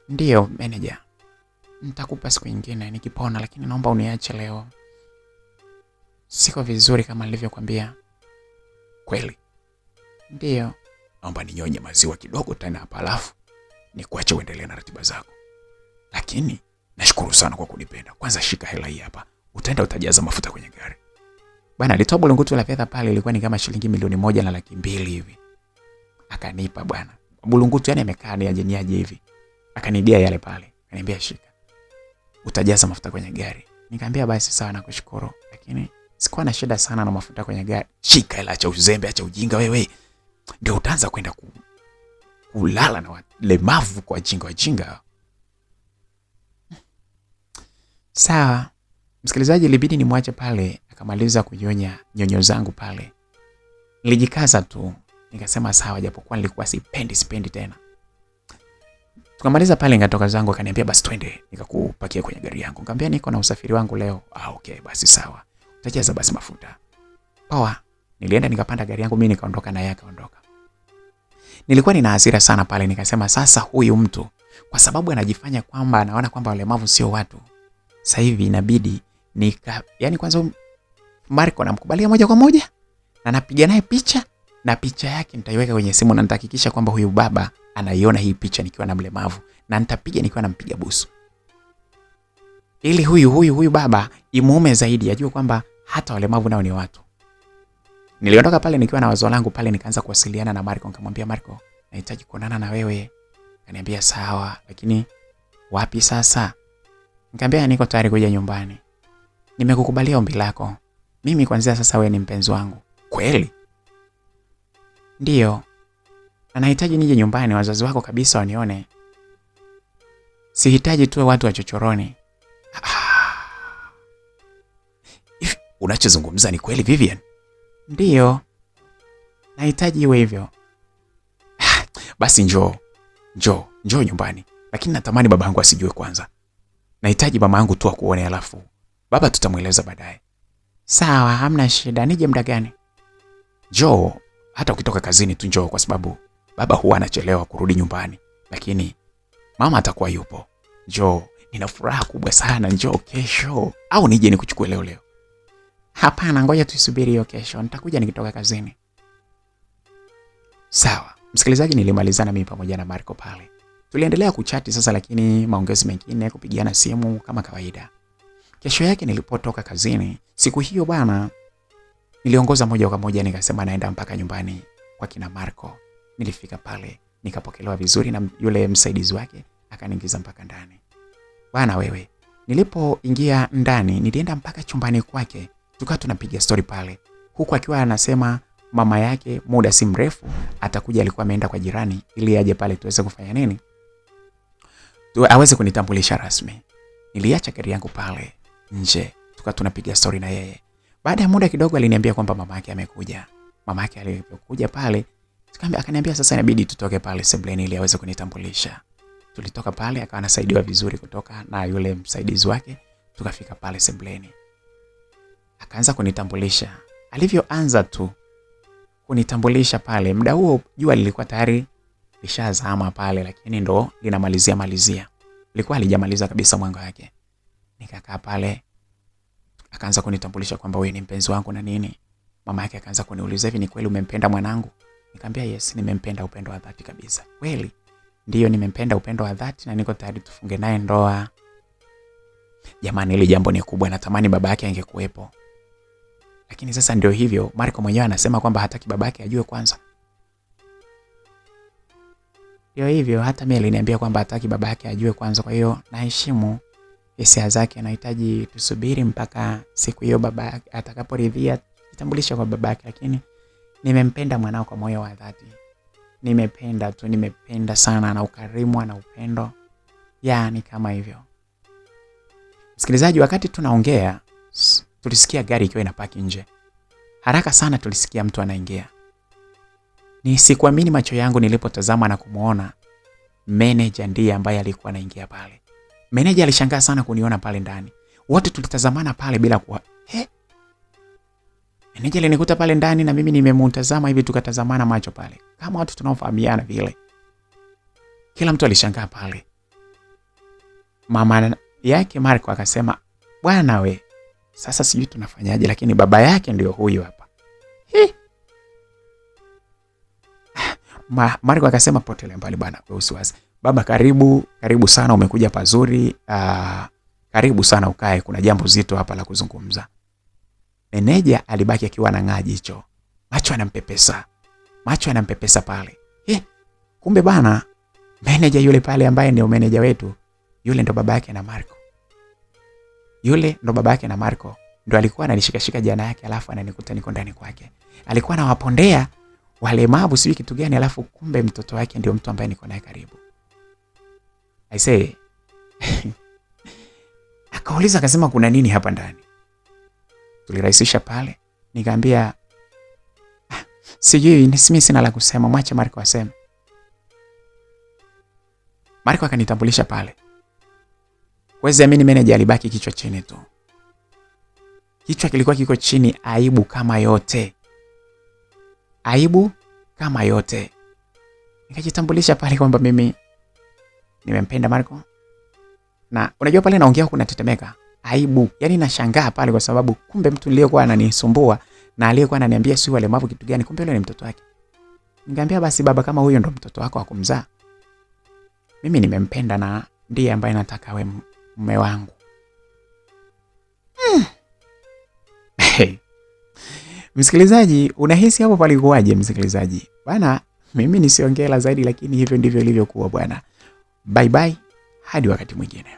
Ndio manager. Nitakupa siku nyingine nikipona, lakini naomba uniache leo. Siko vizuri kama nilivyokuambia. Kweli? Ndio. Naomba ninyonye maziwa kidogo tena hapa, alafu nikuache uendelee na ratiba zako. Lakini nashukuru sana kwa kunipenda. Kwanza shika hela hii hapa. Utaenda utajaza mafuta kwenye gari. Bwana alitoa bulungutu la fedha pale, ilikuwa ni kama shilingi 1,200,000 hivi. Akanipa bwana. Bulungutu yani amekaa ni aje hivi. Akanidia yale pale. Akaniambia shika. Utajaza mafuta kwenye gari. Nikamwambia basi sawa, nakushukuru. Lakini sikuwa na shida sana na mafuta kwenye gari. Shika hela, acha uzembe, acha ujinga wewe. Ndio utaanza kwenda kulala na walemavu kwa wajinga. Sawa. Msikilizaji, ilibidi nimwache pale akamaliza kunyonya nyonyo zangu pale. Nilijikaza tu, nikasema sawa, japokuwa nilikuwa sipendi tena. Tukamaliza pale, ngatoka zangu, akaniambia basi twende nikakupakia kwenye gari yangu. Nikamwambia niko na usafiri wangu leo. Okay, basi sawa. Utajaza basi mafuta. Poa. Nilienda nikapanda gari yangu, mimi nikaondoka na yeye akaondoka. Nilikuwa nina hasira sana pale, nikasema sasa huyu mtu kwa sababu anajifanya kwamba anaona kwamba walemavu sio watu. Sasa hivi inabidi yani kwanza Marco namkubalia moja kwa moja na napiga naye picha, na picha yake nitaiweka kwenye simu na nitahakikisha kwamba huyu baba anaiona hii picha nikiwa na mlemavu, na nitapiga nikiwa nampiga busu. Ili huyu baba imuume zaidi, ajue kwamba hata walemavu nao ni watu. Niliondoka pale nikiwa na wazo langu pale, nikaanza kuwasiliana na Marco, nikamwambia Marco, nahitaji kuonana na wewe. Akaniambia sawa, lakini wapi sasa? Nikamwambia niko tayari kuja nyumbani. Nimekukubalia ombi lako. Mimi kuanzia sasa wewe ni mpenzi wangu. Kweli? Ndio. Na nahitaji nije nyumbani, wazazi wako kabisa wanione. Sihitaji tuwe watu wa chochoroni. Unachozungumza ni kweli Vivian? Ndio. Nahitaji iwe hivyo. Basi njoo nyumbani. Lakini natamani baba yangu asijue kwanza. Nahitaji mama yangu tu akuone, alafu baba tutamueleza baadaye. Sawa, hamna shida. Nije muda gani? Njoo hata ukitoka kazini tu njoo, kwa sababu baba huwa anachelewa kurudi nyumbani, lakini mama atakuwa yupo. Njoo, nina furaha kubwa sana. Njoo kesho au nije nikuchukue leo? Hapana, ngoja tuisubiri hiyo kesho. Nitakuja nikitoka kazini. Sawa. Msikilizaji, nilimalizana mimi pamoja na Marco pale. Tuliendelea kuchati sasa, lakini maongezi mengine, kupigiana simu kama kawaida. Kesho yake nilipotoka kazini, siku hiyo bana, niliongoza moja kwa moja nikasema naenda mpaka nyumbani kwa kina Marco. Nilifika pale, nikapokelewa vizuri na yule msaidizi wake, akaniingiza mpaka ndani. Bana wewe, nilipoingia ndani, nilienda mpaka chumbani kwake. Tukawa tunapiga story pale, huku akiwa anasema mama yake muda si mrefu atakuja, alikuwa ameenda kwa jirani ili aje pale tuweze kufanya nini? Aweze kunitambulisha rasmi. Niliacha gari yangu pale nje, tukawa tunapiga story na yeye. Baada ya muda kidogo aliniambia kwamba mama yake amekuja. Mama yake alipokuja pale, akaniambia sasa inabidi tutoke pale sebuleni ili aweze kunitambulisha. Tulitoka pale, akawa anasaidiwa vizuri kutoka na yule msaidizi wake, tukafika pale sebuleni. Akaanza kunitambulisha. Alivyoanza tu kunitambulisha pale, muda huo jua lilikuwa tayari lishazama pale, lakini ndo linamalizia. Lilikuwa halijamaliza kabisa mwanga wake. Nikakaa pale, akaanza kunitambulisha kwamba wewe ni mpenzi wangu na nini. Mama yake akaanza kuniuliza, hivi ni kweli umempenda mwanangu? Nikamwambia yes, nimempenda upendo wa dhati kabisa. Kweli? Ndio, nimempenda upendo wa dhati na niko tayari tufunge naye ndoa. Jamani, ile jambo ni kubwa, natamani baba yake angekuepo. Lakini sasa ndio hivyo, Marco mwenyewe anasema kwamba hataki baba yake ajue kwanza. Ndio hivyo, hata mimi aliniambia kwamba hataki baba yake ajue kwanza, kwa hiyo naheshimu hisia zake. Nahitaji tusubiri mpaka siku hiyo baba yake atakaporidhia kitambulisho kwa baba yake, lakini nimempenda mwanao kwa moyo wa dhati. Nimependa sana, na ukarimu na upendo. Yaani kama hivyo. Msikilizaji, wakati tunaongea tulisikia gari ikiwa inapaki nje. Haraka sana tulisikia mtu anaingia. Sikuamini macho yangu nilipotazama na kumuona manager ndiye ambaye alikuwa anaingia pale. Manager alishangaa sana kuniona pale ndani. Wote tulitazamana pale bila kuwa Manager alinikuta pale ndani na mimi nimemtazama hivi, tukatazamana macho pale kama watu tunaofahamiana vile. Kila mtu alishangaa pale. Mama yake Marco akasema, "Bwana we, sasa sijui tunafanyaje, lakini baba yake ndio huyu hapa." Marco akasema, "Potele mbali bwana, wewe usiwaze. Baba karibu sana, umekuja pazuri. Karibu sana ukae, kuna jambo zito hapa la kuzungumza." Meneja alibaki akiwa anang'aa jicho. Macho anampepesa pale. Kumbe bana, meneja yule pale ambaye ndio meneja wetu, yule ndo baba yake na Marco. Ndo alikuwa ananishikashika jana yake, alafu ananikuta niko ndani kwake. Alikuwa anawapondea walemavu sijui kitu gani, alafu kumbe mtoto wake ndio mtu ambaye niko naye karibu. I say akauliza akasema kuna nini hapa ndani? Tulirahisisha pale, nikamwambia sijui, mimi sina la kusema, mwache Marco aseme. Marco akanitambulisha pale. Wezi amini manager alibaki kichwa chini tu. Kichwa kilikuwa kiko chini, aibu kama yote. Aibu kama yote. Nikajitambulisha pale kwamba mimi nimempenda Marco. Na unajua pale naongea kuna tetemeka. Aibu. Yaani nashangaa pale kwa sababu kumbe mtu aliyekuwa ananisumbua na aliyekuwa ananiambia si walemavu kitu gani, kumbe yule ni mtoto wake. Nikamwambia basi baba, kama huyo ndo mtoto wako akumzaa, mimi nimempenda na ndiye ambaye nataka awe mume wangu. Msikilizaji, unahisi hapo palikuwaje msikilizaji? Bwana, mimi nisiongea zaidi, lakini hivyo ndivyo ilivyokuwa bwana. Bye bye, hadi wakati mwingine.